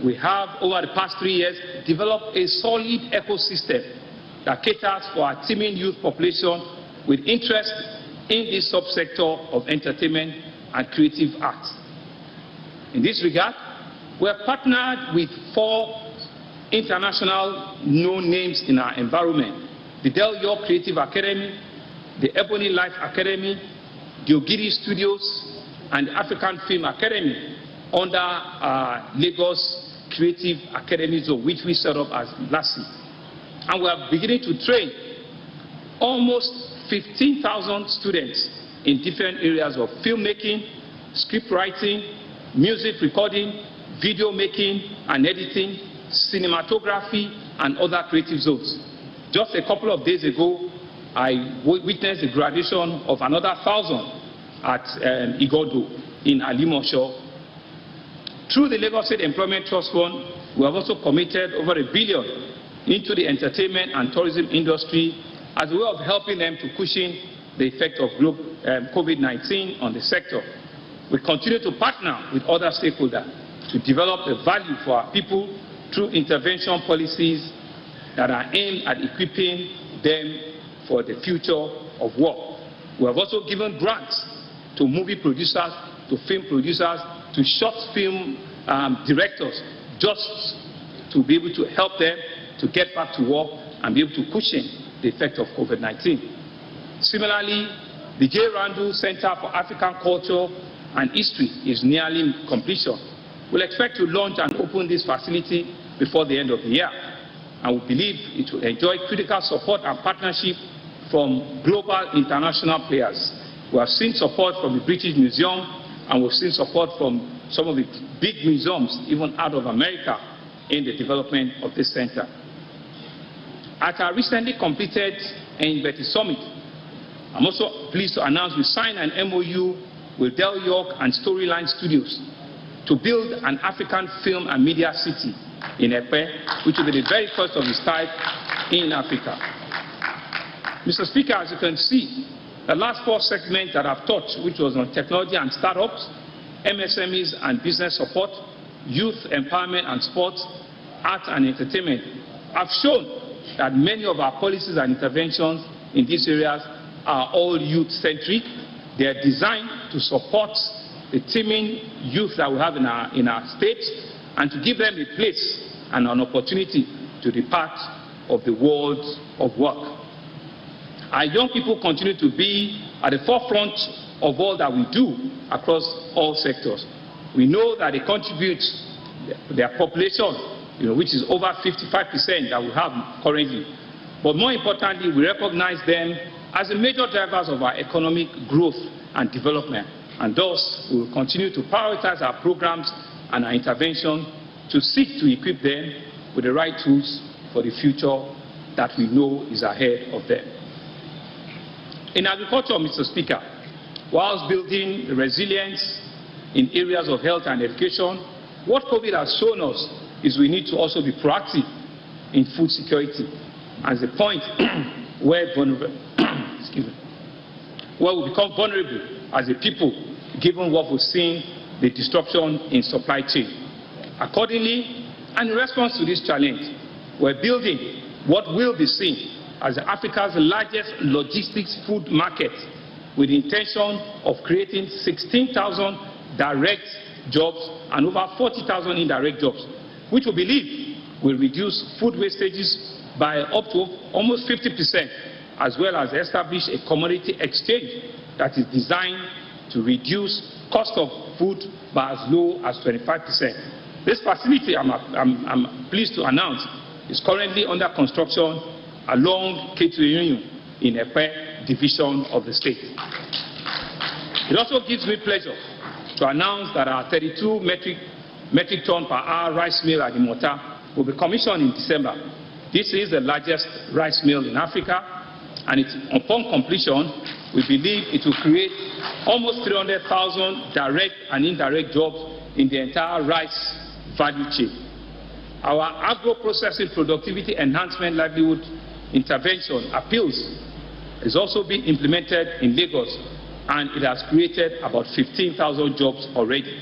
Speaker 1: we have, over the past 3 years, developed a solid ecosystem that caters for our teeming youth population with interest in this subsector of entertainment and creative arts. In this regard, we have partnered with 4 international known names in our environment: the Del York Creative Academy, the Ebony Life Academy, the Ogidi Studios, and the African Film Academy under our Lagos Creative Academy Zone, which we set up as LASI. And we are beginning to train almost 15,000 students in different areas of filmmaking, script writing, music recording, video making and editing, cinematography, and other creative zones. Just a couple of days ago, I witnessed the graduation of another 1,000 at Igodo in Alimosho. Through the Lagos State Employment Trust Fund, we have also committed over $1 billion into the entertainment and tourism industry as a way of helping them to cushion the effect of COVID-19 on the sector. We continue to partner with other stakeholders to develop the value for our people through intervention policies that are aimed at equipping them for the future of work. We have also given grants to movie producers, to film producers, to short film directors, just to be able to help them to get back to work and be able to cushion the effect of COVID-19. Similarly, the J. Randall Center for African Culture and History is nearly completion. We'll expect to launch and open this facility before the end of the year, and we believe it will enjoy critical support and partnership from global international players. We have seen support from the British Museum, and we've seen support from some of the big museums, even out of America, in the development of this center. At our recently completed Betty Summit, I'm also pleased to announce we signed an MOU with Del York and Storyline Studios to build an African film and media city in Epe, which will be the very first of its type in Africa. Mr. Speaker, as you can see, the last 4 segments that I've touched, which was on technology and startups, MSMEs and business support, youth empowerment and sports, art and entertainment, have shown that many of our policies and interventions in these areas are all youth-centric. They are designed to support the teeming youth that we have in our state and to give them a place and an opportunity to be part of the world of work. Our young people continue to be at the forefront of all that we do across all sectors. We know that they contribute their population, which is over 55% that we have currently. But more importantly, we recognize them as the major drivers of our economic growth and development. And thus, we will continue to prioritize our programs and our intervention to seek to equip them with the right tools for the future that we know is ahead of them. In agriculture, Mr. Speaker, whilst building resilience in areas of health and education, what COVID has shown us is we need to also be proactive in food security as a point where we become vulnerable as a people, given what we've seen, the disruption in supply chain. Accordingly, and in response to this challenge, we're building what will be seen as Africa's largest logistics food market, with the intention of creating 16,000 direct jobs and over 40,000 indirect jobs, which we believe will reduce food wastages by up to almost 50%, as well as establish a commodity exchange that is designed to reduce cost of food by as low as 25%. This facility, I'm pleased to announce, is currently under construction along K2 in Epe division of the state. It also gives me pleasure to announce that our 32 metric ton per hour rice mill at Imota will be commissioned in December. This is the largest rice mill in Africa, and upon completion, we believe it will create almost 300,000 direct and indirect jobs in the entire rice value chain. Our agro-processing productivity enhancement livelihood intervention appeals is also being implemented in Lagos, and it has created about 15,000 jobs already.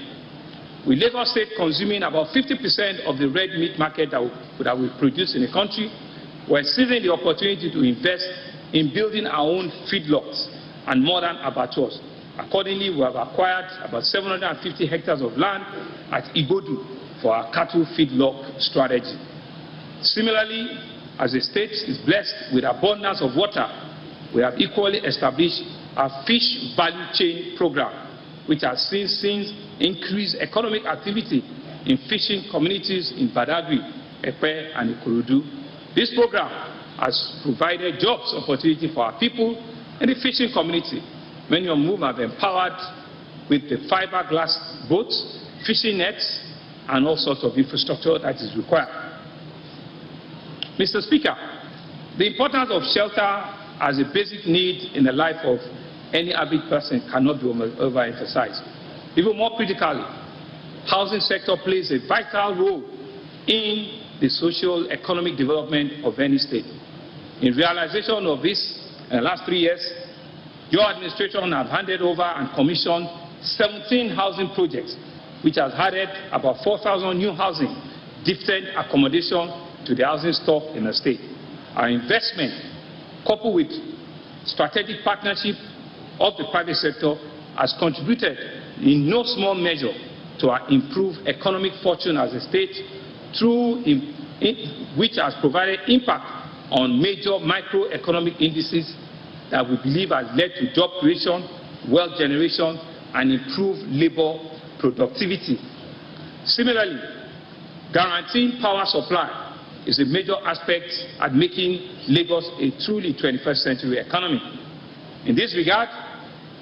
Speaker 1: With Lagos State consuming about 50% of the red meat market that we produce in the country, we're seizing the opportunity to invest in building our own feedlots and modern abattoirs. Accordingly, we have acquired about 750 hectares of land at Igodu for our cattle feedlot strategy. Similarly, as the state is blessed with abundance of water, we have equally established a fish value chain program, which has since increased economic activity in fishing communities in Badagry, Epe, and Ikorodu. This program has provided jobs opportunity for our people in the fishing community. Many of whom have been empowered with the fiberglass boats, fishing nets, and all sorts of infrastructure that is required. Mr. Speaker, the importance of shelter as a basic need in the life of any average person cannot be overemphasized. Even more critically, housing sector plays a vital role in the socio-economic development of any state. In realization of this, in the last 3 years, your administration have handed over and commissioned 17 housing projects, which has added about 4,000 new housing, different accommodation to the housing stock in the state. Our investment, coupled with strategic partnership of the private sector, has contributed in no small measure to our improved economic fortune as a state, through which has provided impact on major microeconomic indices that we believe has led to job creation, wealth generation, and improved labor productivity. Similarly, guaranteeing power supply is a major aspect at making Lagos a truly 21st century economy. In this regard,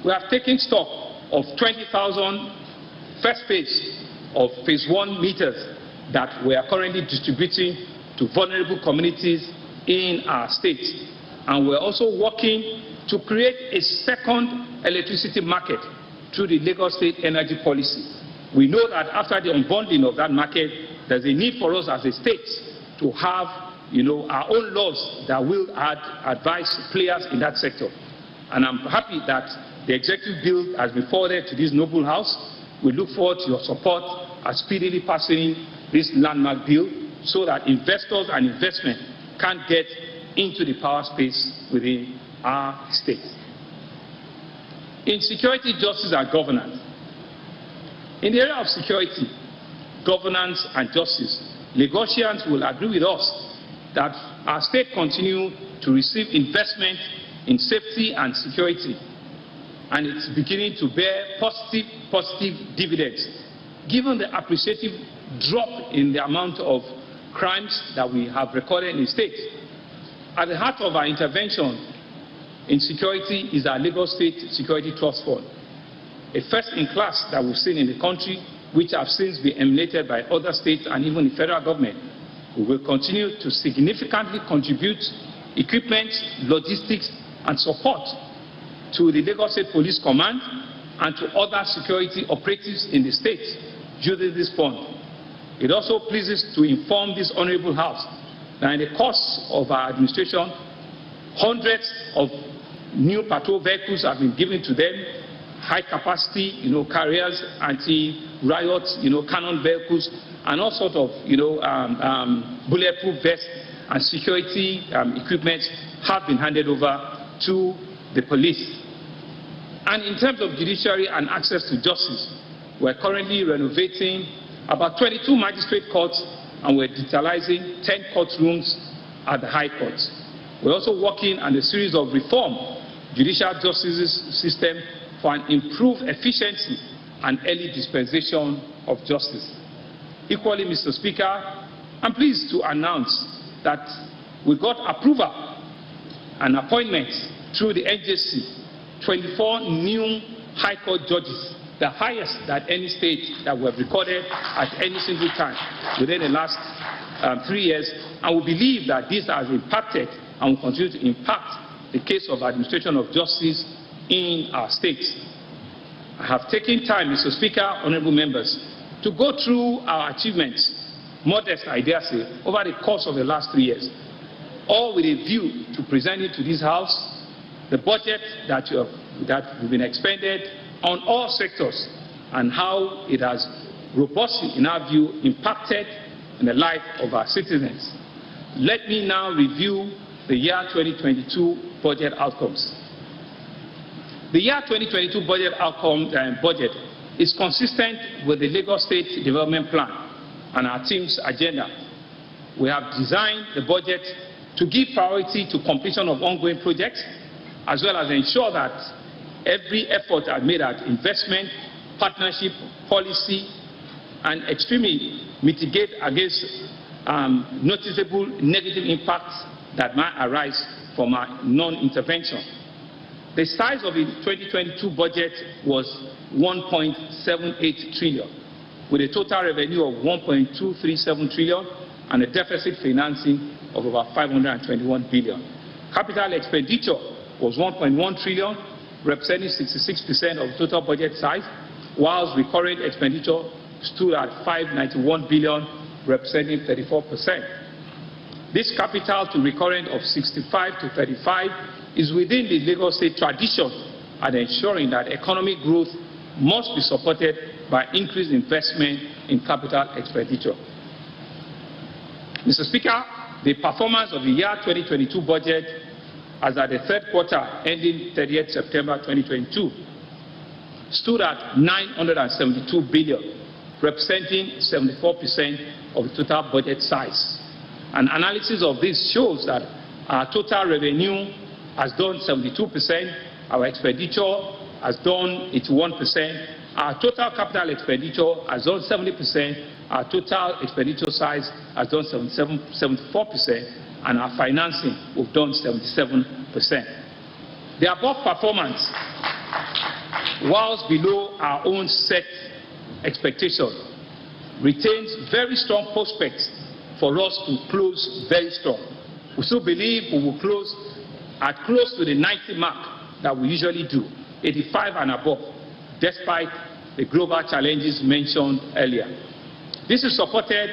Speaker 1: we have taken stock of 20,000 first phase of phase 1 meters that we are currently distributing to vulnerable communities in our state. And we're also working to create a second electricity market through the Lagos State energy policy. We know that after the unbundling of that market, there's a need for us as a state to have, our own laws that will advise players in that sector. And I'm happy that the executive bill has been forwarded to this noble house. We look forward to your support as speedily passing this landmark bill so that investors and investment can get into the power space within our state. In security, justice, and governance. In the area of security, governance, and justice, Lagosians will agree with us that our state continue to receive investment in safety and security, and it's beginning to bear positive dividends, given the appreciative drop in the amount of crimes that we have recorded in the state. At the heart of our intervention in security is our Lagos State Security Trust Fund, a first-in-class that we've seen in the country, which have since been emulated by other states and even the federal government. We will continue to significantly contribute equipment, logistics, and support to the Lagos State Police Command and to other security operatives in the state using this fund. It also pleases to inform this honorable house that in the course of our administration, hundreds of new patrol vehicles have been given to them, high capacity, carriers, anti-riot, cannon vehicles, and all sorts of, bulletproof vests and security equipment have been handed over to the police. And in terms of judiciary and access to justice, we're currently renovating about 22 magistrate courts, and we're digitalizing 10 courtrooms at the High Courts. We're also working on a series of reform judicial justice system for an improved efficiency and early dispensation of justice. Equally, Mr. Speaker, I'm pleased to announce that we got approval and appointment through the NJC, 24 new High Court judges, the highest that any state that we have recorded at any single time within the last 3 years, and we believe that this has impacted and will continue to impact the case of administration of justice in our states. I have taken time, Mr. Speaker, honorable members, to go through our achievements, modest I dare say, over the course of the last 3 years, all with a view to presenting to this House the budget that we've been expended on all sectors and how it has robustly, in our view, impacted in the life of our citizens. Let me now review the year 2022 budget outcomes. The year 2022 budget is consistent with the Lagos State Development Plan and our team's agenda. We have designed the budget to give priority to completion of ongoing projects, as well as ensure that every effort is made at investment, partnership, policy, and extremely mitigate against noticeable negative impacts that might arise from our non-intervention. The size of the 2022 budget was 1.78 trillion, with a total revenue of 1.237 trillion and a deficit financing of about 521 billion. Capital expenditure was 1.1 trillion, representing 66% of total budget size, whilst recurrent expenditure stood at 591 billion, representing 34%. This capital to recurrent of 65 to 35 is within the Lagos State tradition and ensuring that economic growth must be supported by increased investment in capital expenditure. Mr. Speaker, the performance of the year 2022 budget as at the third quarter ending 30th September 2022 stood at 972 billion, representing 74% of the total budget size. An analysis of this shows that our total revenue has done 72%, our expenditure has done 81%, our total capital expenditure has done 70%, our total expenditure size has done 74%, and our financing we've done 77%. The above performance, whilst below our own set expectation, retains very strong prospects for us to close very strong. We still believe we will close at close to the 90 mark that we usually do, 85 and above, despite the global challenges mentioned earlier. This is supported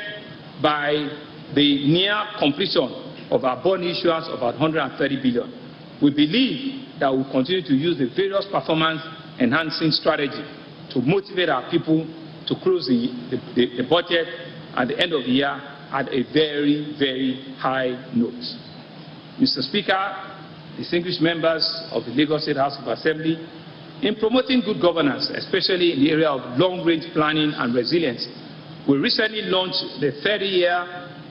Speaker 1: by the near completion of our bond issuance of about 130 billion. We believe that we will continue to use the various performance-enhancing strategy to motivate our people to close the budget at the end of the year at a very, very high note. Mr. Speaker, distinguished members of the Lagos State House of Assembly, in promoting good governance, especially in the area of long-range planning and resilience, we recently launched the 30-year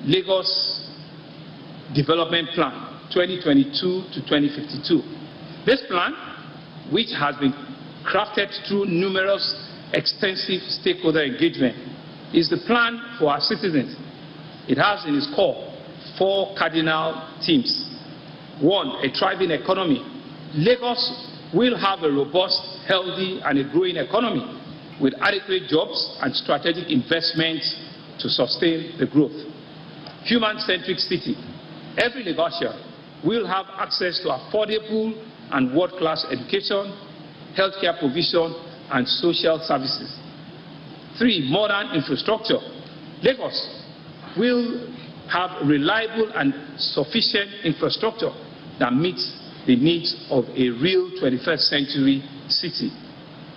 Speaker 1: Lagos Development Plan 2022 to 2052. This plan, which has been crafted through numerous extensive stakeholder engagement, is the plan for our citizens. It has in its core 4 cardinal themes. 1, a thriving economy. Lagos will have a robust, healthy, and a growing economy with adequate jobs and strategic investments to sustain the growth. Human-centric city. Every Lagosian will have access to affordable and world-class education, healthcare provision, and social services. 3, modern infrastructure. Lagos will have reliable and sufficient infrastructure that meets the needs of a real 21st century city.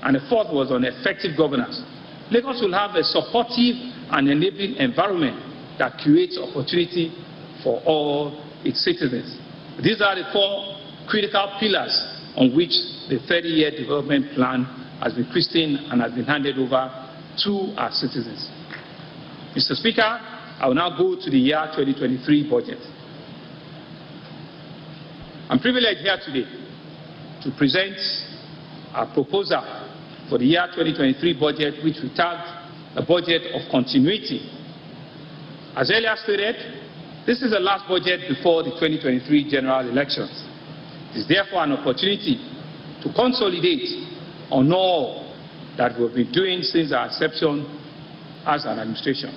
Speaker 1: And the 4th was on effective governance. Lagos will have a supportive and enabling environment that creates opportunity for all its citizens. These are the 4 critical pillars on which the 30-year development plan has been christened and has been handed over to our citizens. Mr. Speaker, I will now go to the year 2023 budget. I'm privileged here today to present our proposal for the year 2023 budget, which we tagged a budget of continuity. As earlier stated, this is the last budget before the 2023 general elections. It is therefore an opportunity to consolidate on all that we've been doing since our inception as an administration.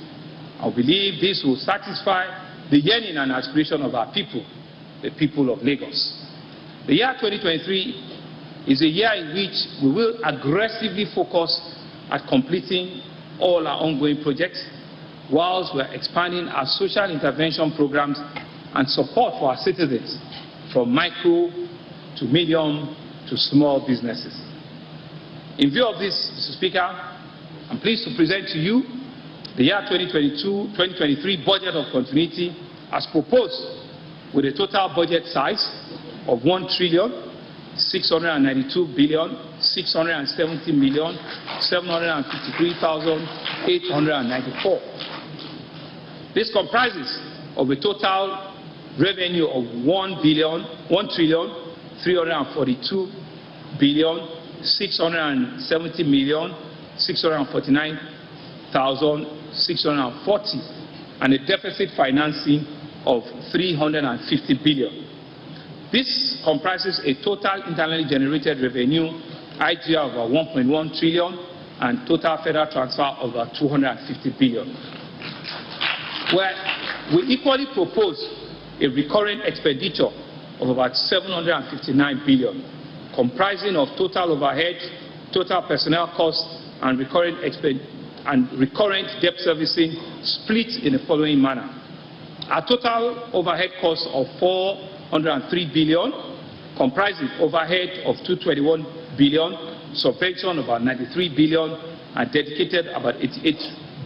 Speaker 1: I believe this will satisfy the yearning and aspiration of our people, the people of Lagos. The year 2023 is a year in which we will aggressively focus at completing all our ongoing projects, whilst we're expanding our social intervention programs and support for our citizens, from micro to medium to small businesses. In view of this, Mr. Speaker, I'm pleased to present to you the year 2022-2023 budget of continuity as proposed, with a total budget size of 1,692,670,753,894. This comprises of a total revenue of 1,342,670,649,640 and a deficit financing of 350 billion. This comprises a total internally generated revenue IGR of about 1.1 trillion and total federal transfer of about 250 billion. We equally propose a recurrent expenditure of about 759 billion, comprising of total overhead, total personnel costs, and recurrent debt servicing split in the following manner. Our total overhead costs of 403 billion, comprising overhead of 221 billion, subvention about 93 billion, and dedicated about 88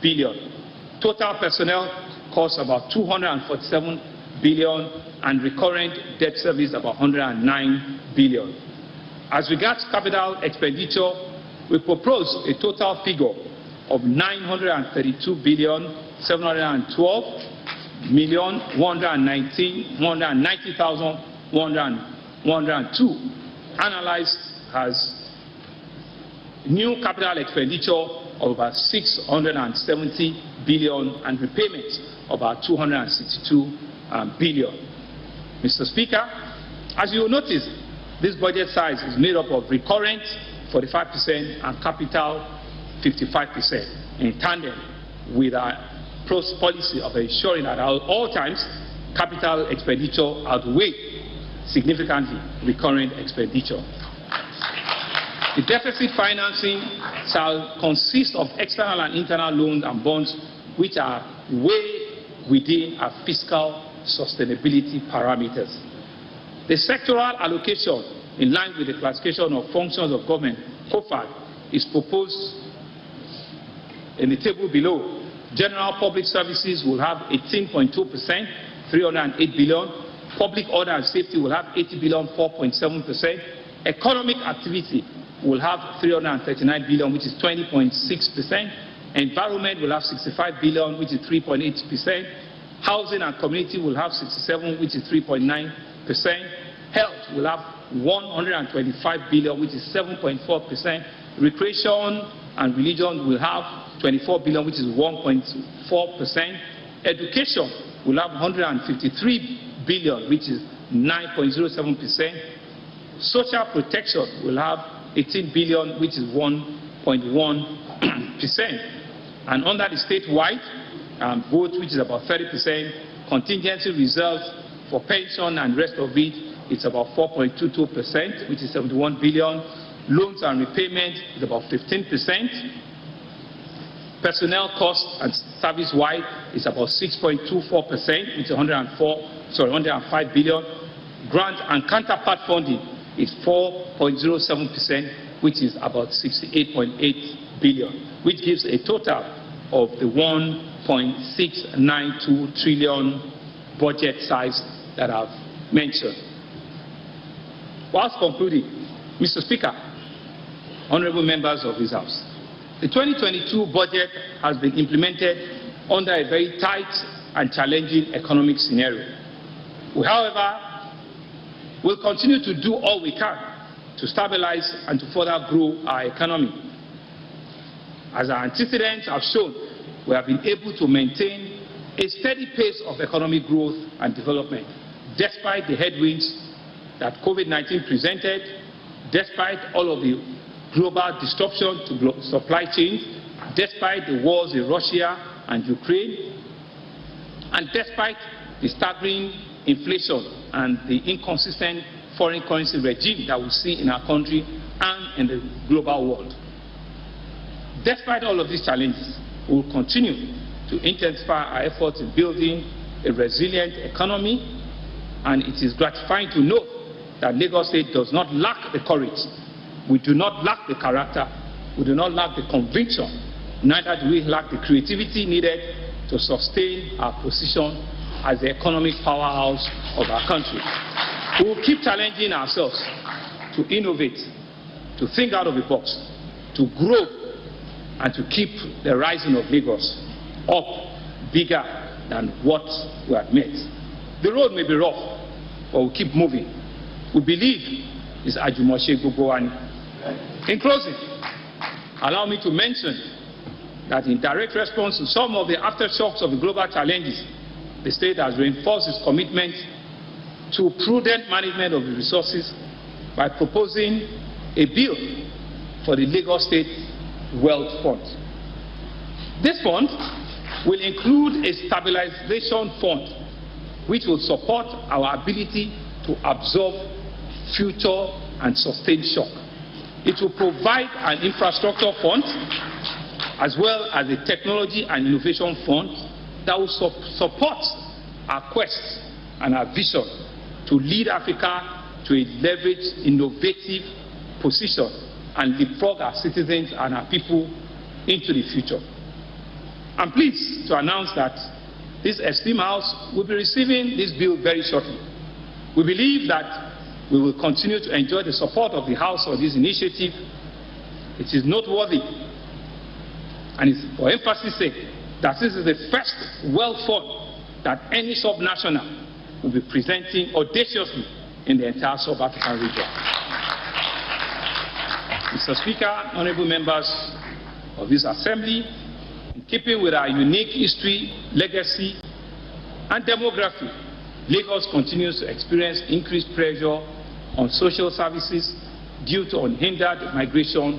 Speaker 1: billion. Total personnel costs about 247 billion, and recurrent debt service about 109 billion. As regards capital expenditure, we propose a total figure of 932 billion 712 million 190,102, analyzed as new capital expenditure of about 670 billion and repayment of about 262 billion. Mr. Speaker, as you will notice, this budget size is made up of recurrent 45% and capital 55%, in tandem with our policy of ensuring that at all times capital expenditure outweighs significantly recurrent expenditure. The deficit financing shall consist of external and internal loans and bonds which are way within our fiscal sustainability parameters. The sectoral allocation in line with the classification of functions of government, COFAG, is proposed in the table below. General public services will have 18.2%, 308 billion. Public order and safety will have 80 billion, 4.7%. Economic activity will have 339 billion, which is 20.6%. Environment will have 65 billion, which is 3.8%. Housing and community will have 67, which is 3.9%. Health will have 125 billion, which is 7.4%. Recreation and religion will have 24 billion, which is 1.4%. Education will have 153 billion, which is 9.07%. Social protection will have 18 billion, which is 1.1%. And under the statewide vote, which is about 30%, contingency reserves for pension and rest of it, it's about 4.22%, which is 71 billion. Loans and repayment is about 15%. Personnel costs and service-wide is about 6.24%, which is 105 billion. Grant and counterpart funding is 4.07%, which is about 68.8 billion, which gives a total of the 1.692 trillion budget size that I've mentioned. Whilst concluding, Mr. Speaker, honorable members of this House, the 2022 budget has been implemented under a very tight and challenging economic scenario. We, however, will continue to do all we can to stabilize and to further grow our economy. As our antecedents have shown, we have been able to maintain a steady pace of economic growth and development, despite the headwinds that COVID-19 presented, despite all of the global disruption to supply chains, despite the wars in Russia and Ukraine, and despite the staggering inflation and the inconsistent foreign currency regime that we see in our country and in the global world. Despite all of these challenges, we will continue to intensify our efforts in building a resilient economy, and it is gratifying to note that Lagos State does not lack the courage, we do not lack the character, we do not lack the conviction, neither do we lack the creativity needed to sustain our position as the economic powerhouse of our country. We will keep challenging ourselves to innovate, to think out of the box, to grow, and to keep the rising of Lagos up bigger than what we had met. The road may be rough, but we'll keep moving. We believe it's Ajumose Gbogbo. In closing, allow me to mention that in direct response to some of the aftershocks of the global challenges, the state has reinforced its commitment to prudent management of the resources by proposing a bill for the Lagos State Wealth Fund. This fund will include a stabilization fund which will support our ability to absorb future and sustained shock. It will provide an infrastructure fund as well as a technology and innovation fund that will support our quest and our vision to lead Africa to a leveraged, innovative position and leapfrog our citizens and our people into the future. I'm pleased to announce that this esteemed House will be receiving this bill very shortly. We believe that we will continue to enjoy the support of the House on this initiative. It is noteworthy, and it's for emphasis' sake, that this is the first wealth fund that any subnational will be presenting audaciously in the entire sub-African region. Mr. Speaker, honorable members of this Assembly, in keeping with our unique history, legacy, and demography, Lagos continues to experience increased pressure on social services due to unhindered migration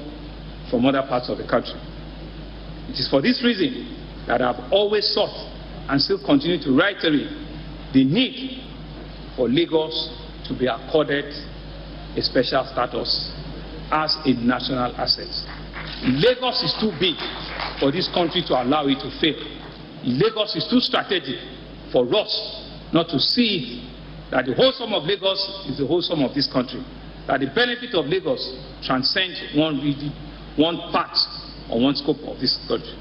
Speaker 1: from other parts of the country. It is for this reason that I have always sought and still continue to reiterate the need for Lagos to be accorded a special status as a national asset. Lagos is too big for this country to allow it to fail. Lagos is too strategic for us not to see it, that the wholesome of Lagos is the wholesome of this country, that the benefit of Lagos transcends one region, one part or one scope of this country.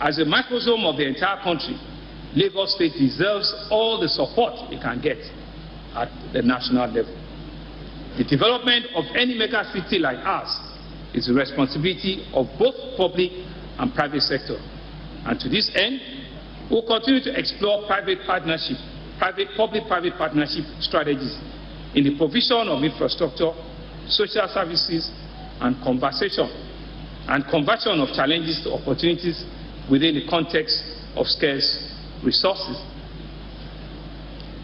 Speaker 1: As a microsome of the entire country, Lagos State deserves all the support it can get at the national level. The development of any mega city like ours is the responsibility of both public and private sector. And to this end, we'll continue to explore public-private partnership strategies in the provision of infrastructure, social services, and conversion of challenges to opportunities within the context of scarce resources.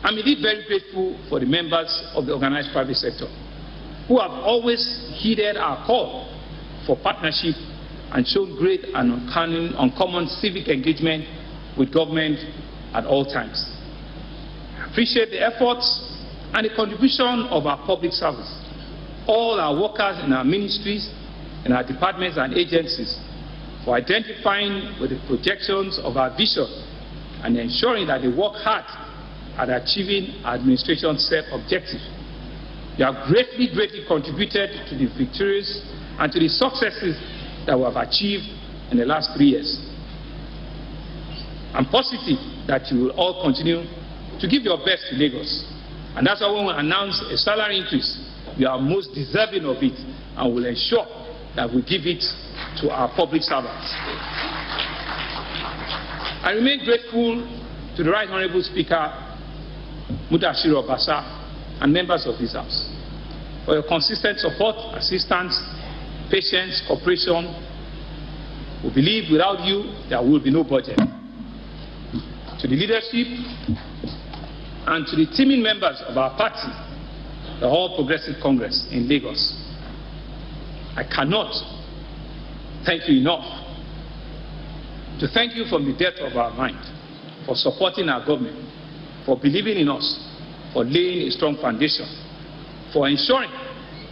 Speaker 1: I'm indeed very grateful for the members of the organized private sector who have always heeded our call for partnership and shown great and uncommon civic engagement with government at all times. I appreciate the efforts and the contribution of our public service, all our workers in our ministries, in our departments and agencies, for identifying with the projections of our vision and ensuring that they work hard at achieving our administration's set objectives. They have greatly contributed to the victories and to the successes that we have achieved in the last 3 years. I'm positive that you will all continue to give your best to Lagos. And that's why when we announce a salary increase, we are most deserving of it and will ensure that we give it to our public servants. I remain grateful to the Right Honorable Speaker, Mudashiru Obasa, and members of this House for your consistent support, assistance, patience, cooperation. We believe without you, there will be no budget. To the leadership and to the teaming members of our party, the All Progressive Congress in Lagos, I cannot thank you enough. To thank you from the depth of our mind for supporting our government, for believing in us, for laying a strong foundation, for ensuring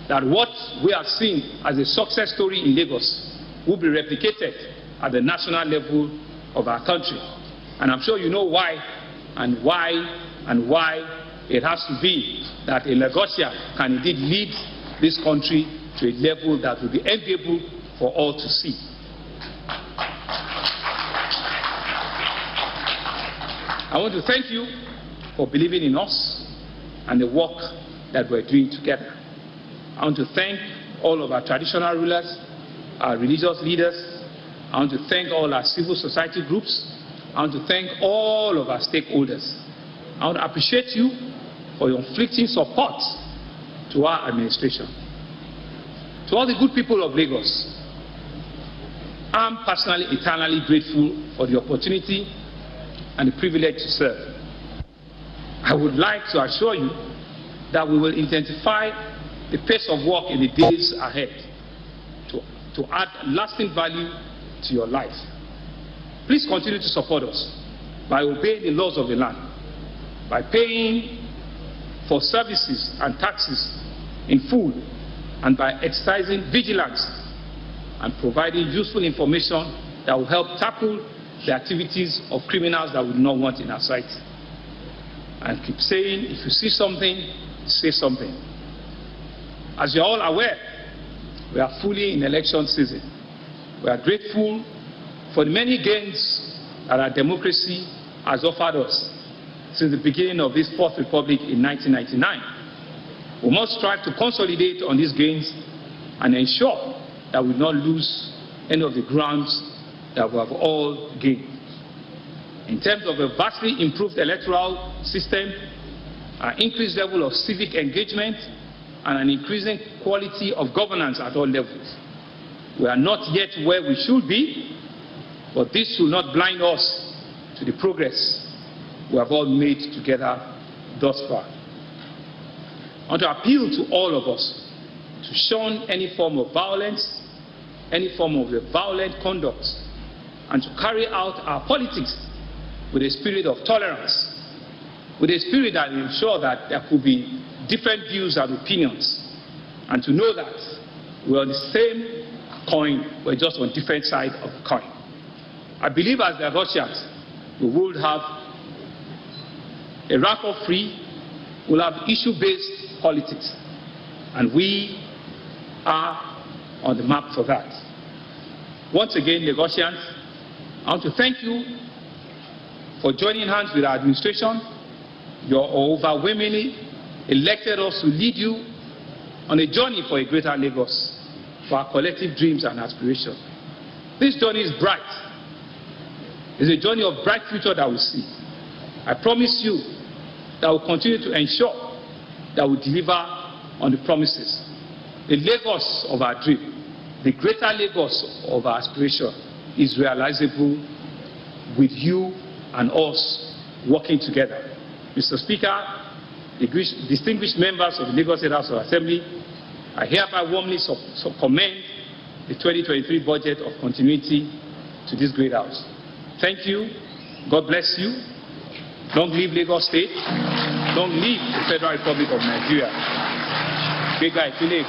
Speaker 1: that what we are seeing as a success story in Lagos will be replicated at the national level of our country. And I'm sure you know why it has to be that a Lagosian can indeed lead this country to a level that will be enviable for all to see. I want to thank you for believing in us and the work that we're doing together. I want to thank all of our traditional rulers, our religious leaders. I want to thank all our civil society groups. I want to thank all of our stakeholders. I want to appreciate you for your unflinching support to our administration. To all the good people of Lagos, I'm personally eternally grateful for the opportunity and the privilege to serve. I would like to assure you that we will intensify the pace of work in the days ahead to add lasting value to your life. Please continue to support us by obeying the laws of the land, by paying for services and taxes in full, and by exercising vigilance and providing useful information that will help tackle the activities of criminals that we do not want in our society. And keep saying, if you see something, say something. As you're all aware, we are fully in election season. We are grateful for the many gains that our democracy has offered us since the beginning of this Fourth Republic in 1999. We must strive to consolidate on these gains and ensure that we do not lose any of the grounds that we have all gained. In terms of a vastly improved electoral system, an increased level of civic engagement, and an increasing quality of governance at all levels. We are not yet where we should be, but this should not blind us to the progress we have all made together thus far. I want to appeal to all of us to shun any form of violence, any form of violent conduct, and to carry out our politics with a spirit of tolerance, with a spirit that will ensure that there could be different views and opinions, and to know that we're on the same coin, we're just on different sides of the coin. I believe as the Russians, we will have a rancor-free, we'll have issue-based politics, and we are on the map for that. Once again, Lagosians, I want to thank you for joining hands with our administration. You overwhelmingly elected us to lead you on a journey for a greater Lagos, for our collective dreams and aspirations. This journey is bright. It's a journey of bright future that we see. I promise you that we'll continue to ensure that we deliver on the promises. The Lagos of our dream, the greater Lagos of our aspiration, is realizable with you and us working together. Mr. Speaker, distinguished members of the Lagos State House of Assembly, I hereby warmly commend the 2023 budget of continuity to this great house. Thank you. God bless you. Long live Lagos State. Long live the Federal Republic of Nigeria. Thank you very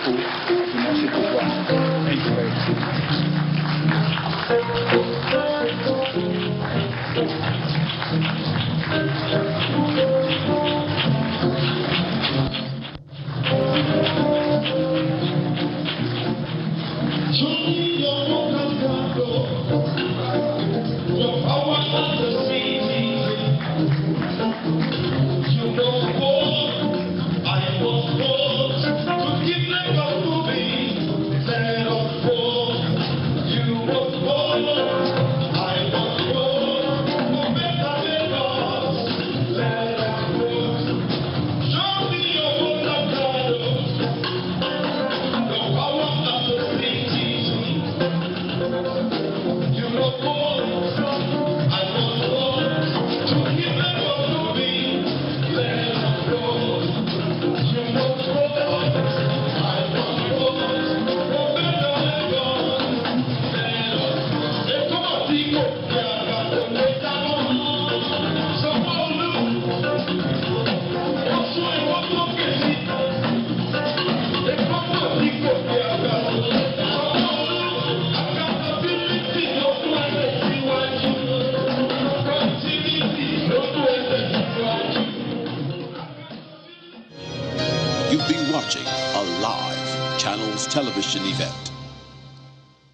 Speaker 2: You've been watching a live Channels television event.